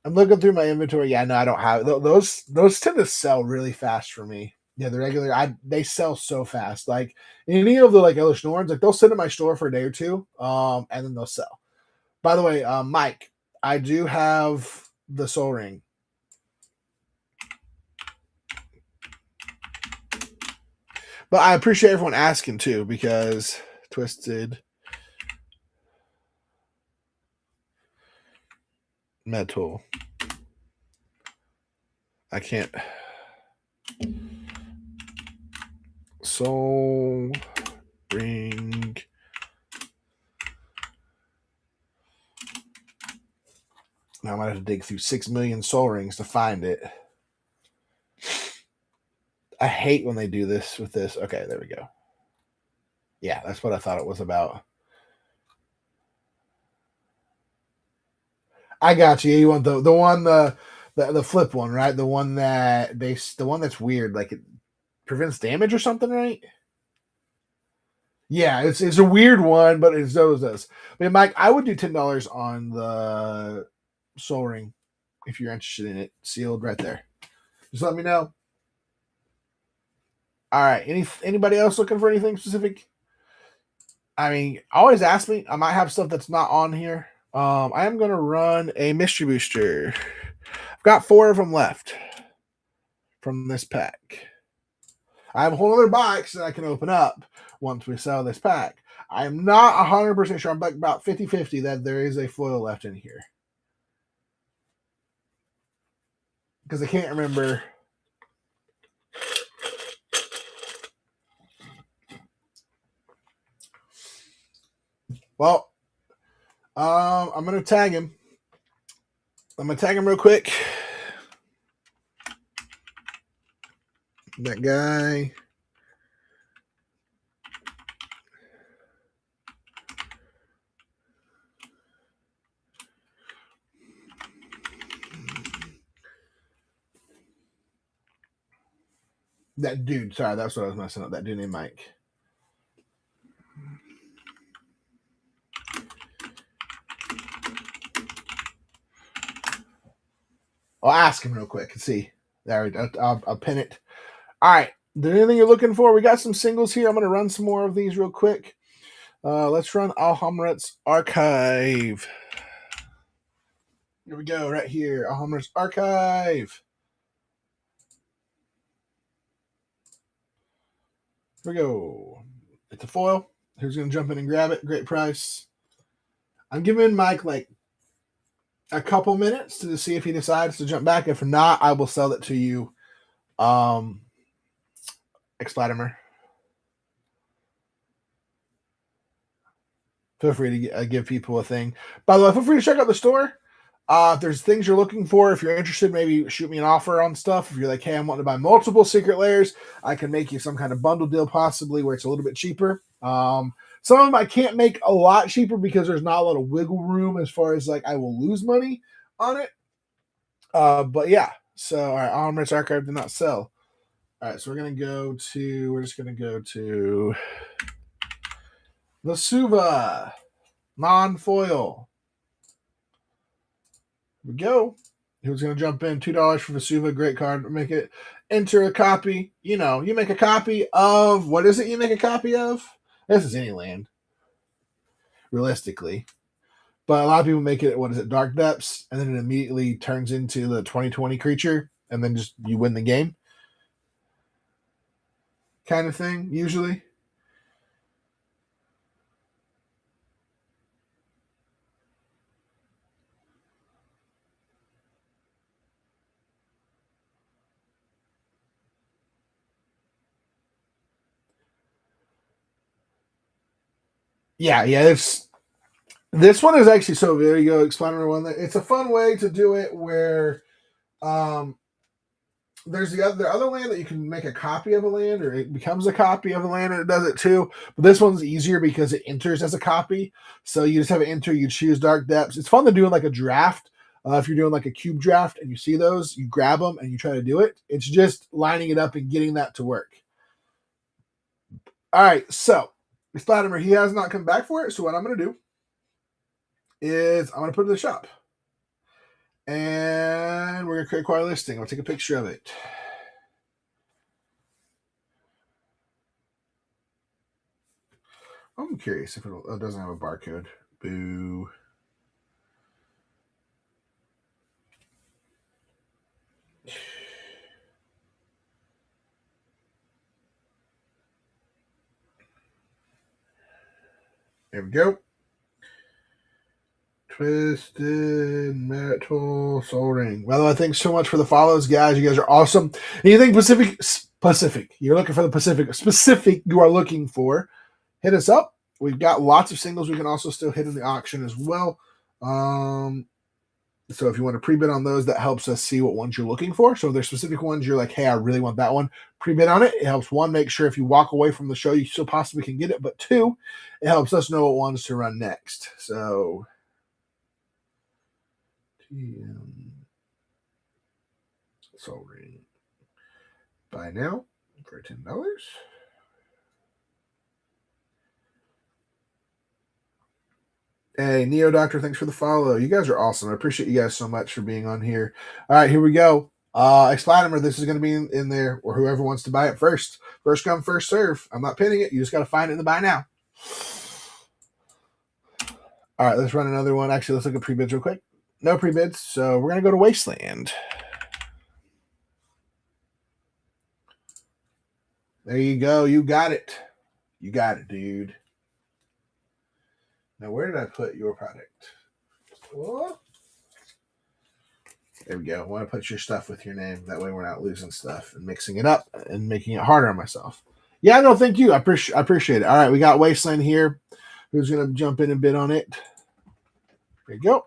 I'm looking through my inventory. Yeah, no, I don't have those. Those tend to sell really fast for me. Yeah, the regular. They sell so fast. Like any of the Ellis Schnorns, like they'll sit in my store for a day or two, and then they'll sell. By the way, Mike, I do have the Soul Ring. But I appreciate everyone asking too, because Twisted Metal. I can't. Soul Ring. Now I might have to dig through 6 million Soul Rings to find it. I hate when they do this with this. Okay, there we go. Yeah, that's what I thought it was about. I got you. You want the one the flip one, right? The one that's weird, like it prevents damage or something, right? Yeah, it's a weird one, but it's those. But Mike, I would do $10 on the Soul Ring if you're interested in it. Sealed right there. Just let me know. All right. Anybody else looking for anything specific? I mean, always ask me. I might have stuff that's not on here. I am going to run a mystery booster. I've got 4 of them left. from this pack. I have a whole other box that I can open up once we sell this pack. I am not 100% sure. I'm like about 50-50 that there is a foil left in here. Because I can't remember. Well, I'm going to tag him. I'm going to tag him real quick. That guy. That dude. Sorry, that's what I was messing up. That dude named Mike. I'll ask him real quick and see. There we go. I'll pin it. All right. Is there anything you're looking for? We got some singles here. I'm going to run some more of these real quick. Let's run Alhamret's Archive. Here we go, right here. Alhamret's Archive. Here we go. It's a foil. Who's going to jump in and grab it? Great price. I'm giving Mike like a couple minutes to see if he decides to jump back. If not, I will sell it to you. Explatimer. Feel free to give people a thing. By the way, feel free to check out the store. If there's things you're looking for, if you're interested, maybe shoot me an offer on stuff. If you're like, hey, I'm wanting to buy multiple secret layers, I can make you some kind of bundle deal possibly where it's a little bit cheaper. Some of them I can't make a lot cheaper because there's not a lot of wiggle room as far as like I will lose money on it. But yeah, so all right, Alhamret's Archive did not sell. All right, so we're just gonna go to Vesuva non-foil. Here we go. Who's going to jump in? $2 for Vesuva. Great card. Make it. Enter a copy. You know, you make a copy of, what is it you make a copy of? This is any land, realistically. But a lot of people make it, what is it, Dark Depths, and then it immediately turns into the 2020 creature, and then just you win the game. Kind of thing, usually. Yeah, this one is actually, so there you go, Explainer one. It's a fun way to do it where there's the other land that you can make a copy of a land, or it becomes a copy of a land, and it does it too. But this one's easier because it enters as a copy. So you just have it enter, you choose Dark Depths. It's fun to do in like a draft. If you're doing like a cube draft and you see those, you grab them and you try to do it. It's just lining it up and getting that to work. All right, so Vladimir, he has not come back for it. So what I'm going to do is I'm going to put it in the shop. And we're going to create a query listing. I'll take a picture of it. I'm curious if it doesn't have a barcode. Boo. There we go. Twisted Metal Soul Ring. Well, thanks so much for the follows, guys. You guys are awesome. Anything Pacific. You're looking for the Pacific you are looking for. Hit us up. We've got lots of singles we can also still hit in the auction as well. So if you want to pre-bid on those, that helps us see what ones you're looking for. So if there's specific ones you're like, hey, I really want that one, pre-bid on it. It helps, one, make sure if you walk away from the show, you still possibly can get it. But two, it helps us know what ones to run next. So Soul Ring. Buy now for $10. Hey, Neo Doctor, thanks for the follow. You guys are awesome. I appreciate you guys so much for being on here. All right, here we go. Explatimer, this is going to be in there, or whoever wants to buy it first. First come, first serve. I'm not pinning it. You just got to find it in the buy now. All right, let's run another one. Actually, let's look at pre-bids real quick. No pre-bids, so we're going to go to Wasteland. There you go. You got it. You got it, dude. Now, where did I put your product? Oh. There we go. I want to put your stuff with your name. That way we're not losing stuff and mixing it up and making it harder on myself. Yeah, no, thank you. I appreciate it. All right, we got Wasteland here. Who's going to jump in and bid on it? There you go.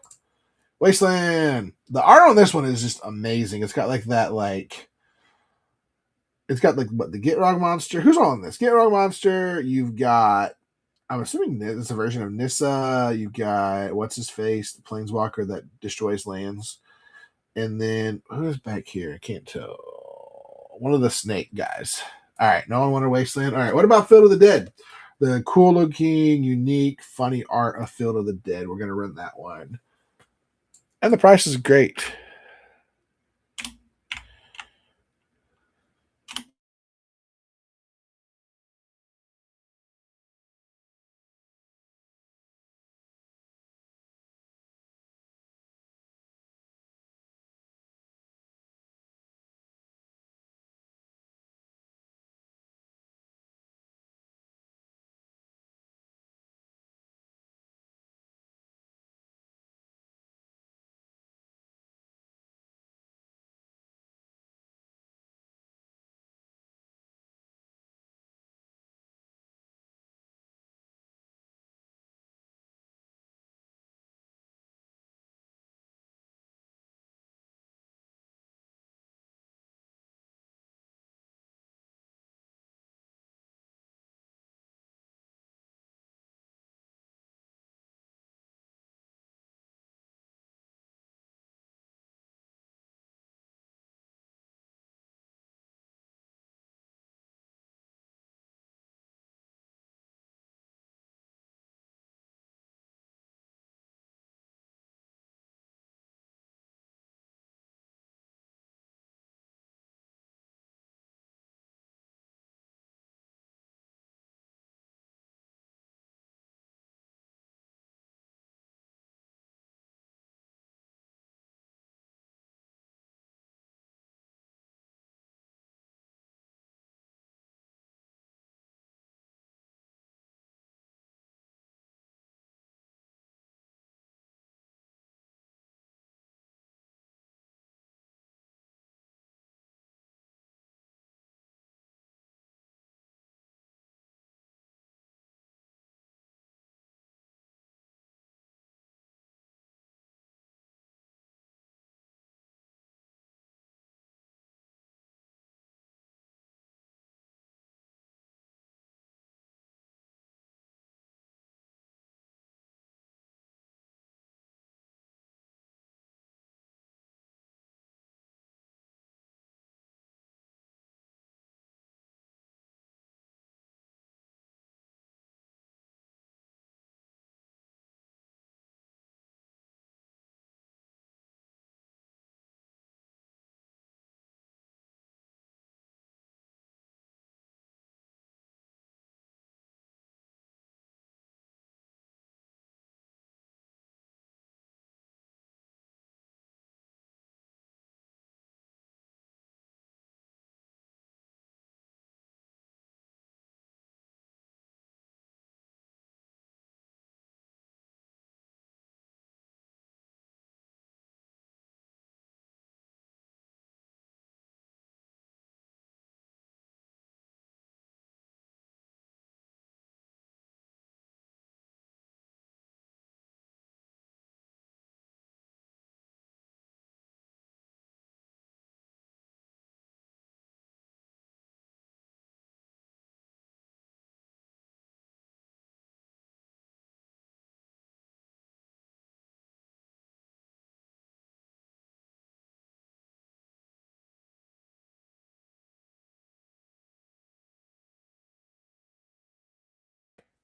Wasteland. The art on this one is just amazing. It's got like that, like, it's got like what the Gitrog monster. Who's on this? Gitrog monster. You've got, I'm assuming it's a version of Nissa. You've got what's his face, the planeswalker that destroys lands. And then who's back here? I can't tell. One of the snake guys. All right, no one wanted Wasteland. All right, what about Field of the Dead? The cool looking, unique, funny art of Field of the Dead. We're gonna run that one. And the price is great.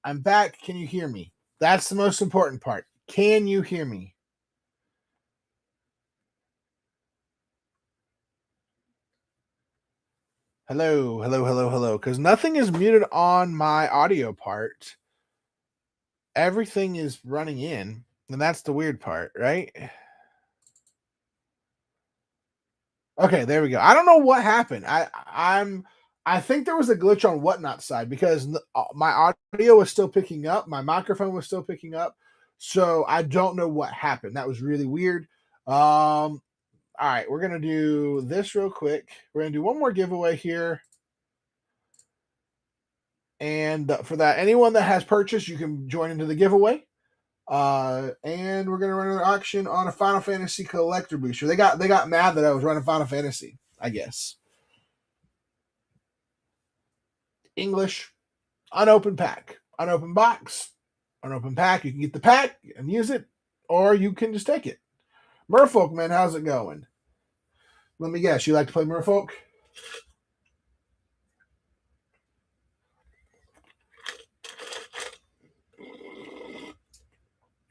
I'm back. Can you hear me? That's the most important part. Can you hear me? Hello, hello, hello, hello. Because nothing is muted on my audio part. Everything is running in, and that's the weird part, right? Okay, there we go. I don't know what happened. I'm I think there was a glitch on Whatnot side because my audio was still picking up, my microphone was still picking up, so I don't know what happened. That was really weird. All right, we're gonna do this real quick. We're gonna do one more giveaway here, and for that, anyone that has purchased, you can join into the giveaway. And we're gonna run an auction on a Final Fantasy collector booster. They got mad that I was running Final Fantasy, I guess. English, unopened pack, unopened box, unopened pack. You can get the pack and use it, or you can just take it. Merfolk, man, how's it going? Let me guess, you like to play Merfolk?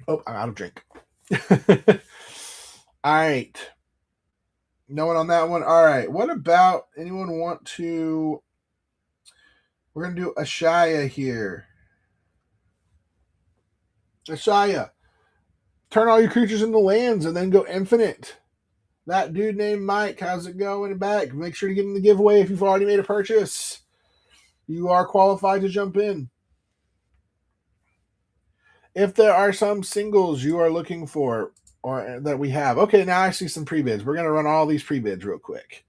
Oh, I'm out of drink. All right. No one on that one. All right. What about anyone want to? We're going to do Ashaya here. Ashaya. Turn all your creatures into lands and then go infinite. That dude named Mike, how's it going back? Make sure to get in the giveaway if you've already made a purchase. You are qualified to jump in. If there are some singles you are looking for or that we have. Okay, now I see some pre-bids. We're going to run all these pre-bids real quick.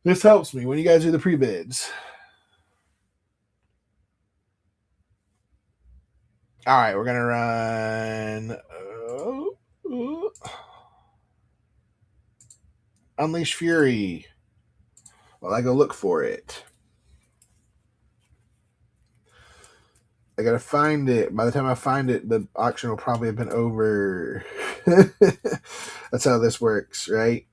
This helps me when you guys do the pre-bids. All right, we're going to run Unleash Fury. Well, I go look for it. I gotta find it. By the time I find it, the auction will probably have been over. That's how this works, right?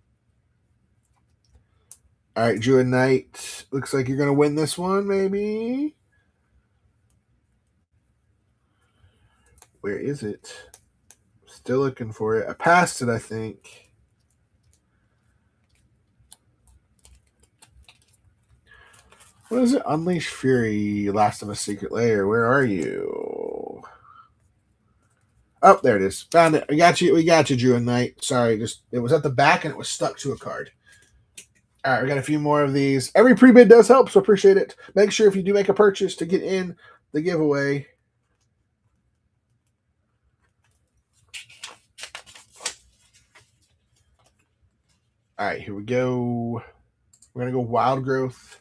All right, Druid Knight. Looks like you're gonna win this one, maybe. Where is it? Still looking for it. I passed it, I think. What is it? Unleash Fury, Last of Us Secret Lair. Where are you? Oh, there it is. Found it. We got you, Druid Knight. Sorry, just it was at the back and it was stuck to a card. All right, we got a few more of these. Every pre-bid does help, so appreciate it. Make sure if you do make a purchase to get in the giveaway. All right, here we go. We're going to go Wild Growth.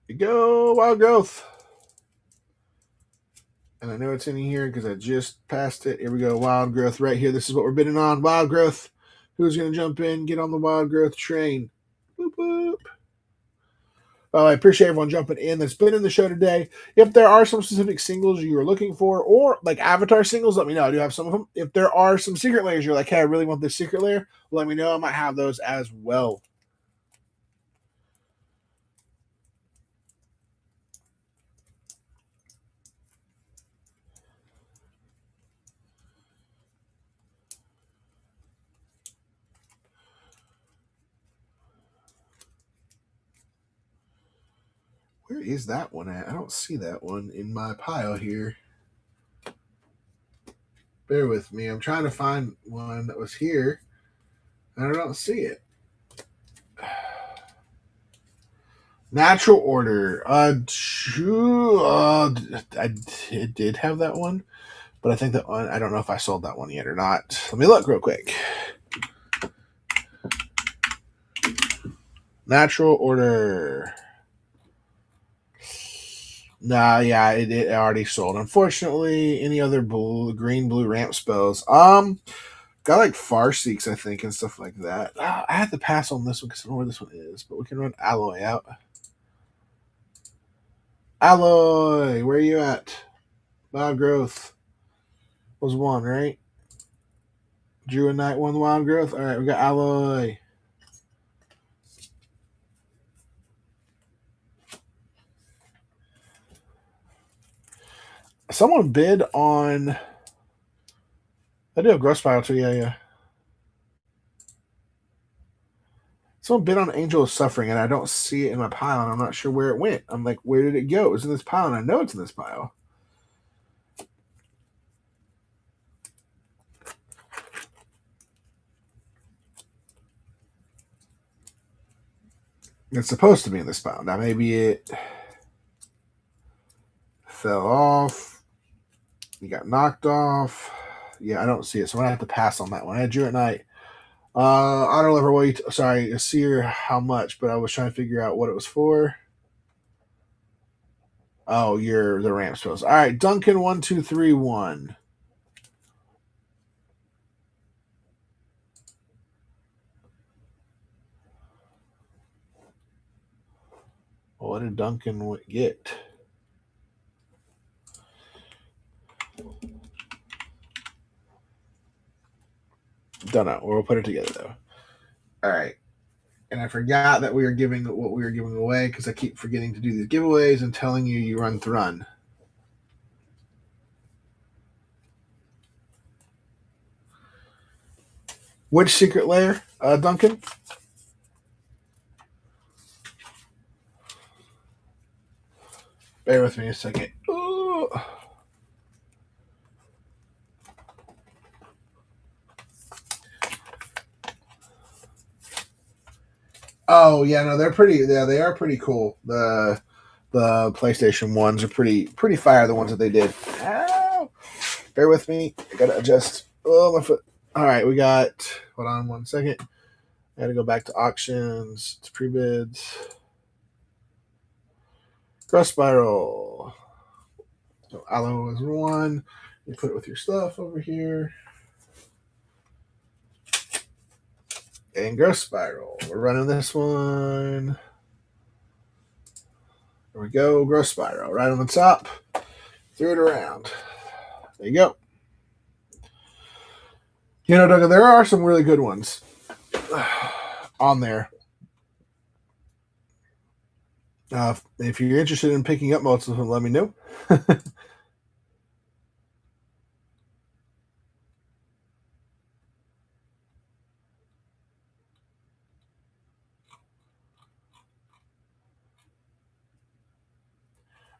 Here we go, Wild Growth. And I know it's in here because I just passed it. Here we go, Wild Growth right here. This is what we're bidding on. Wild Growth. Who's going to jump in? Get on the Wild Growth train. Boop, boop. Well, I appreciate everyone jumping in that's been in the show today. If there are some specific singles you are looking for, or like Avatar singles, let me know. I do have some of them. If there are some secret layers you're like, hey, I really want this secret layer, let me know. I might have those as well. Where is that one at? I don't see that one in my pile here. Bear with me. I'm trying to find one that was here. I don't see it. Natural Order. I did have that one, but I think that one, I don't know if I sold that one yet or not. Let me look real quick. Natural Order. Nah, yeah, it already sold. Unfortunately, any other green blue ramp spells? Got like Farseeks, I think, and stuff like that. I have to pass on this one because I don't know where this one is, but we can run Alloy out. Alloy, where are you at? Wild Growth was one, right? Druid Knight won the Wild Growth. All right, we got Alloy. Someone bid on. I do have Gross Pile too, yeah. Someone bid on Angel of Suffering, and I don't see it in my pile, and I'm not sure where it went. I'm like, where did it go? It's in this pile, and I know it's in this pile. It's supposed to be in this pile. Now maybe it fell off. You got knocked off. Yeah, I don't see it, so I'm gonna have to pass on that one. I had Drew at night. Honor lever weight. Sorry, Seer, how much? But I was trying to figure out what it was for. Oh, you're the ramp spells. All right, Duncan 1231. What did Duncan get? Don't know. We'll put it together though. All right. And I forgot that we were giving what we were giving away because I keep forgetting to do these giveaways and telling you run to run. Which secret lair, Duncan? Bear with me a second. Ooh. Oh yeah, no, they're pretty. Yeah, they are pretty cool. The PlayStation ones are pretty fire. The ones that they did. Ow! Bear with me. I gotta adjust. Oh my foot. All right, we got. Hold on one second. I gotta go back to auctions. It's pre-bids. Cross spiral. So aloe is one. You put it with your stuff over here. And growth spiral. We're running this one. There we go. Growth spiral. Right on the top. Threw it around. There you go. You know, Doug, there are some really good ones on there. If you're interested in picking up most of them, let me know.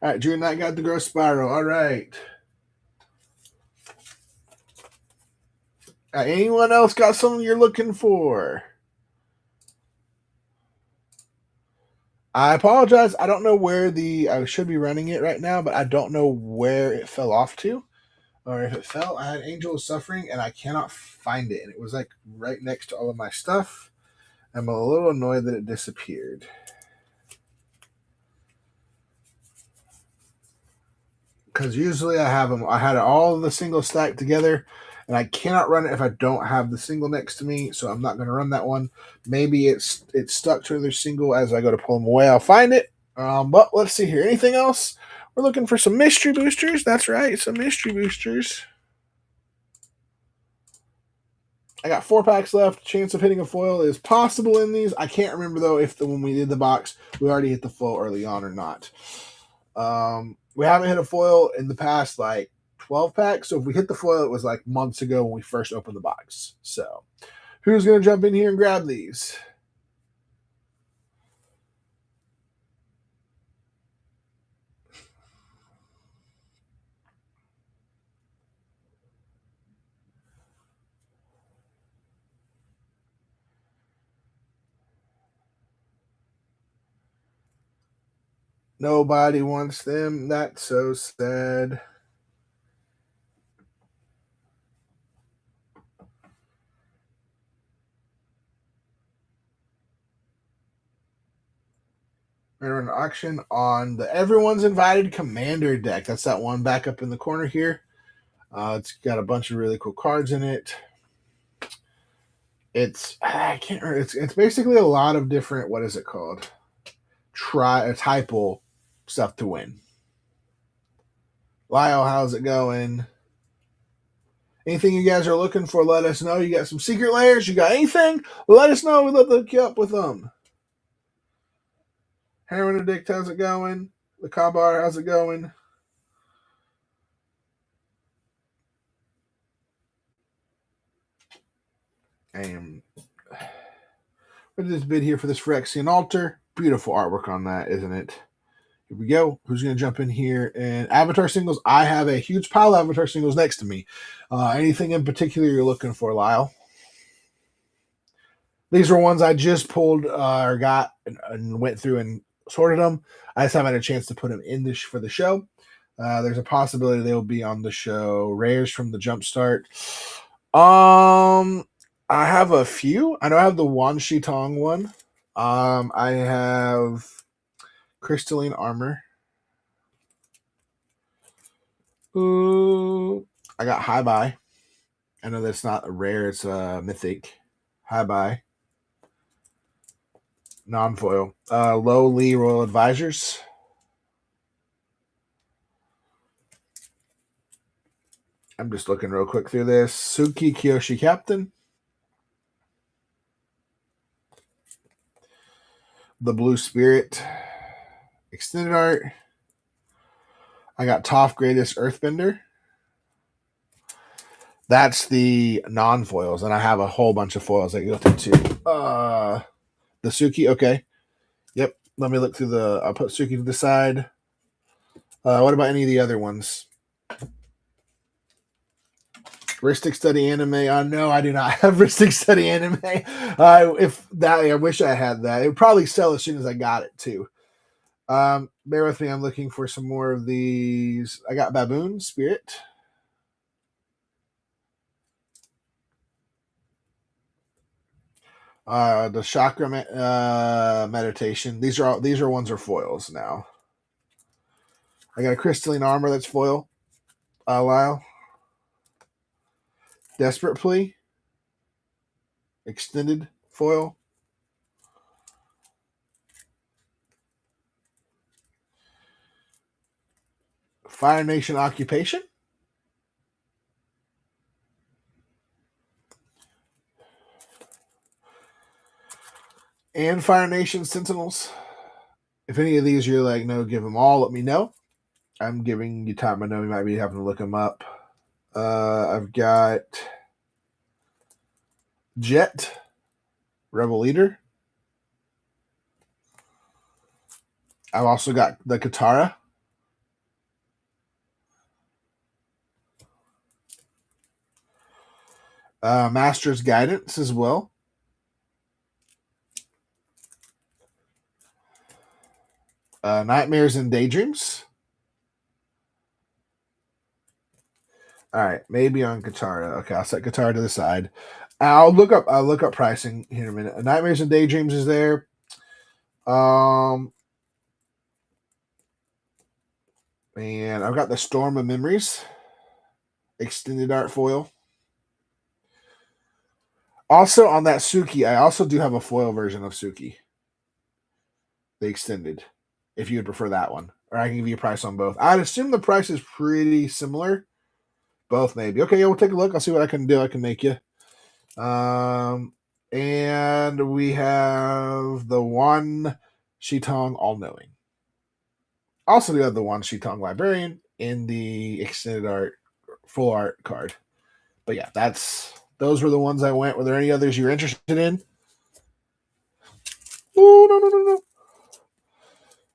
All right, Drew and I got the growth spiral. All right. Anyone else got something you're looking for? I apologize. I don't know where I should be running it right now, but I don't know where it fell off to. Or if it fell, I had Angel of Suffering and I cannot find it. And it was like right next to all of my stuff. I'm a little annoyed that it disappeared. Because usually I have them. I had all of the singles stacked together, and I cannot run it if I don't have the single next to me. So I'm not going to run that one. Maybe it's stuck to another single as I go to pull them away. I'll find it. But let's see here. Anything else? We're looking for some mystery boosters. That's right, some mystery boosters. I got 4 packs left. Chance of hitting a foil is possible in these. I can't remember though if when we did the box we already hit the foil early on or not. We haven't hit a foil in the past like 12 packs. So if we hit the foil, it was like months ago when we first opened the box. So who's going to jump in here and grab these? Nobody wants them. That's so sad. We're an auction on the Everyone's Invited Commander deck. That's that one back up in the corner here. It's got a bunch of really cool cards in it. I can't remember. It's basically a lot of different. What is it called? Typal stuff to win. Lyle, how's it going? Anything you guys are looking for, let us know. You got some secret layers? You got anything? Let us know. We'd love to hook you up with them. Heron Addict, how's it going? The Kabar, how's it going? And what is this bid here for this Phyrexian Altar? Beautiful artwork on that, isn't it? Here we go. Who's going to jump in here? And Avatar singles. I have a huge pile of Avatar singles next to me. Anything in particular you're looking for, Lyle? These were ones I just pulled or got and went through and sorted them. I just haven't had a chance to put them in this for the show. There's a possibility they'll be on the show. Rares from the Jumpstart. I have a few. I know I have the Wan Shi Tong one. I have Crystalline Armor. Ooh, I got High Buy. I know that's not a rare, it's a mythic. High Buy. Non-foil. Low Lee Royal Advisors. I'm just looking real quick through this. Suki Kiyoshi Captain. The Blue Spirit. Extended art. I got Toph Greatest Earthbender. That's the non-foils, and I have a whole bunch of foils that go through too. The Suki, okay. Yep. Let me look through the. I'll put Suki to the side. What about any of the other ones? Ristic Study Anime. No, I do not have Ristic Study Anime. If that, I wish I had that. It would probably sell as soon as I got it too. Bear with me. I'm looking for some more of these. I got Baboon Spirit. The Chakra Meditation. These are ones are foils now. I got a Crystalline Armor that's foil. Lyle. Desperate Plea. Extended foil. Fire Nation Occupation. And Fire Nation Sentinels. If any of these you're like, no, give them all, let me know. I'm giving you time. I know you might be having to look them up. I've got Jet, Rebel Leader. I've also got the Katara. Master's Guidance as well. Nightmares and Daydreams. All right, maybe on Katara. Okay, I'll set Katara to the side. I'll look up pricing here in a minute. Nightmares and Daydreams is there. And I've got the Storm of Memories. Extended art foil. Also on that Suki, I also do have a foil version of Suki. The extended. If you would prefer that one. Or I can give you a price on both. I'd assume the price is pretty similar. Both maybe. Okay, yeah, we'll take a look. I'll see what I can do. I can make you. And we have the Wan Shi Tong All Knowing. Also, do have the Wan Shi Tong Librarian in the extended art, full art card. But yeah, those were the ones I went. Were there any others you're interested in? Oh, no.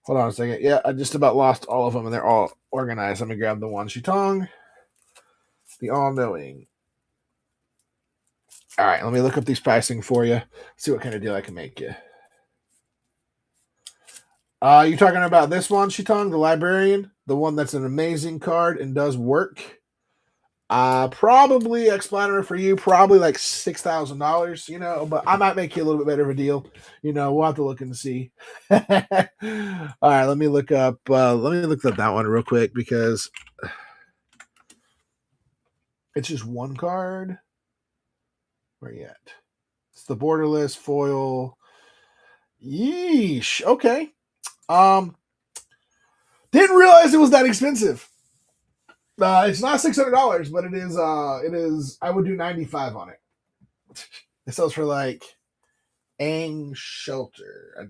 Hold on a second. Yeah, I just about lost all of them, and they're all organized. Let me grab the Wan Shi Tong, the All Knowing. All right, let me look up these pricing for you. See what kind of deal I can make you. You talking about this one, Shitong, the Librarian? The one that's an amazing card and does work. Probably explanatory for you, probably like $6,000, but I might make you a little bit better of a deal. We'll have to look and see. All right, let me look up that one real quick because it's just one card. Where you at? It's the borderless foil. Yeesh. Okay. Didn't realize it was that expensive. It's not $600, but it is. It is. I would do 95 on it. It sells for like Ang Shelter. I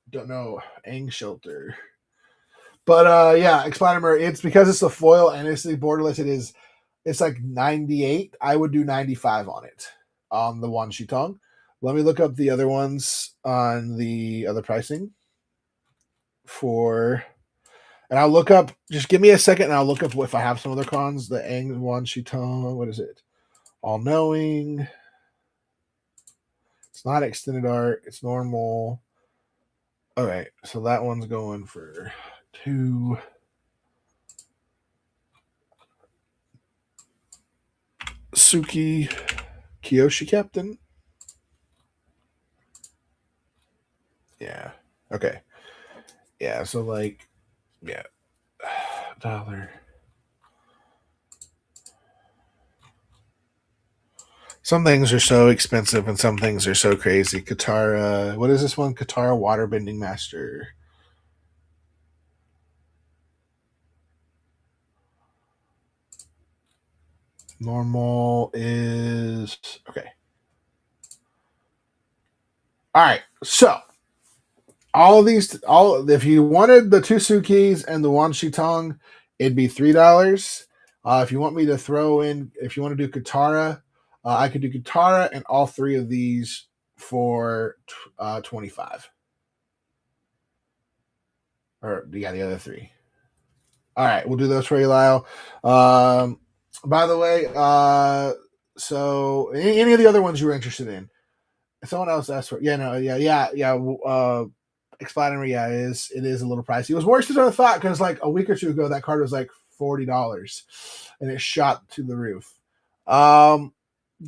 don't know Ang Shelter, but yeah, explanatory. It's because it's the foil and it's the borderless. It's like 98. I would do 95 on it. On the Wan Shi Tong. Let me look up the other ones on the other pricing and I'll look up, just give me a second and I'll look up if I have some other cons. The Ang Wan Shi Tong, what is it? All Knowing. It's not extended art. It's normal. All right, so that one's going for 2. Suki Kiyoshi Captain. Yeah. Okay. Yeah. So like, yeah, dollar. Some things are so expensive and some things are so crazy. Katara. What is this one? Katara Waterbending Master. Normal is okay. All right. So all of these, all if you wanted the two Sukis and the one Shitong, it'd be $3. If you want me to throw in, if you want to do Katara, I could do Katara and all 3 of these for 25. Or yeah, the other 3. All right, we'll do those for you, Lyle. By the way, so any of the other ones you were interested in? Someone else asked for. Yeah, no, yeah. Explanatory, yeah, it is a little pricey. It was worse than I thought because like a week or two ago, that card was like $40, and it shot to the roof.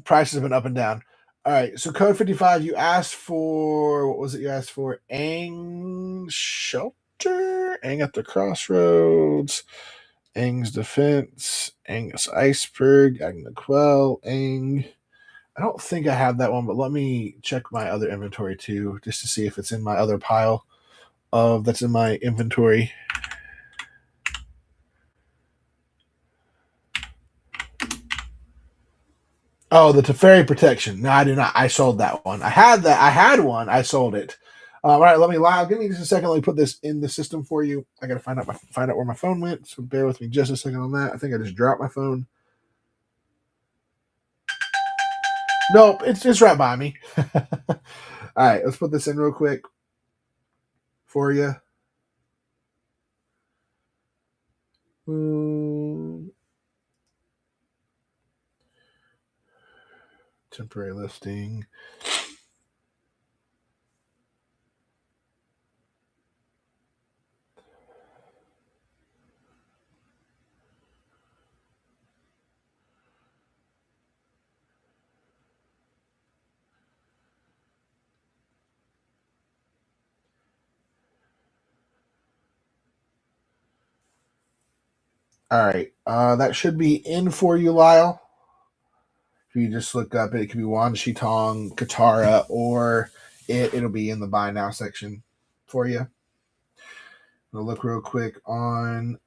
Prices have been up and down. All right, so code 55. You asked for what was it? You asked for Aang Shelter, Aang at the Crossroads, Aang's Defense, Aang's Iceberg, Aang the Quell, Aang. I don't think I have that one, but let me check my other inventory too, just to see if it's in my other pile of that's in my inventory. Oh, the Teferi protection. No, I do not. I sold that one. I had that. I had one. I sold it. All right, let me lie. Give me just a second. Let me put this in the system for you. I gotta find out where my phone went. So bear with me just a second on that. I think I just dropped my phone. Nope, it's just right by me. All right, let's put this in real quick for you. Temporary listing. All right, that should be in for you, Lyle. If you just look up it, could be Wan Shitong, Katara, or it'll be in the buy now section for you. I'll look real quick on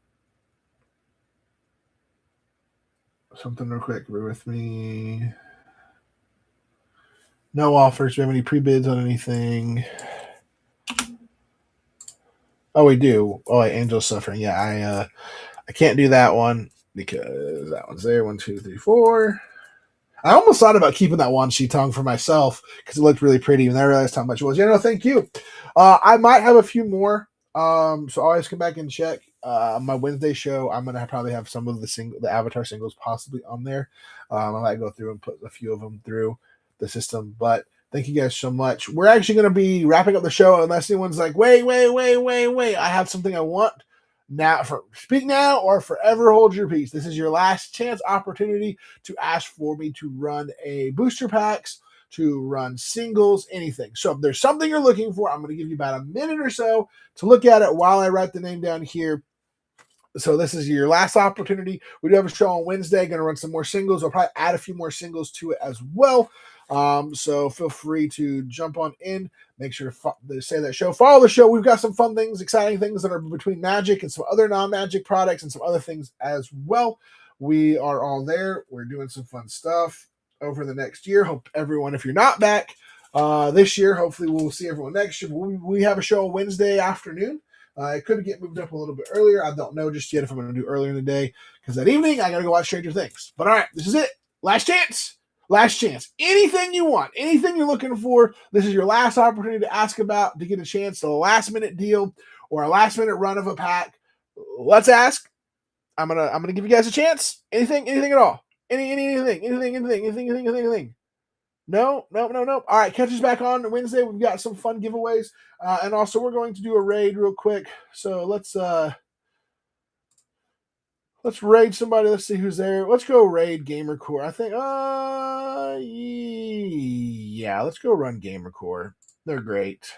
something real quick. Bear with me. No offers. Do we have any pre-bids on anything? Oh, we do. Oh, Angel Suffering. Yeah, I can't do that one because that one's there. 1, 2, 3, 4. I almost thought about keeping that Wan Shitong for myself because it looked really pretty, and I realized how much it was. Yeah, no, thank you. I might have a few more. So always come back and check. My Wednesday show, I'm gonna probably have some of the Avatar singles possibly on there. I might go through and put a few of them through the system. But thank you guys so much. We're actually gonna be wrapping up the show unless anyone's like, wait, I have something I want. Now, speak now or forever hold your peace. This is your last chance opportunity to ask for me to run a booster packs, to run singles, anything. So if there's something you're looking for, I'm going to give you about a minute or so to look at it while I write the name down here. So this is your last opportunity. We do have a show on Wednesday. Going to run some more singles. I'll probably add a few more singles to it as well. So feel free to jump on in. Make sure to say that show. Follow the show. We've got some fun things, exciting things that are between Magic and some other non-Magic products and some other things as well. We are all there. We're doing some fun stuff over the next year. Hope everyone, if you're not back this year, hopefully we'll see everyone next year. We have a show Wednesday afternoon. It could get moved up a little bit earlier. I don't know just yet if I'm going to do earlier in the day because that evening I got to go watch Stranger Things. But all right, this is it. Last chance. Last chance. Anything you want, anything you're looking for, this is your last opportunity to ask about to get a chance to a last minute deal or a last minute run of a pack. Let's ask. I'm gonna give you guys a chance. Anything at all. Anything. No. All right, catch us back on Wednesday. We've got some fun giveaways, and also we're going to do a raid real quick. So let's raid somebody. Let's see who's there. Let's go raid GamerCore. I think. Yeah. Let's go run GamerCore. They're great.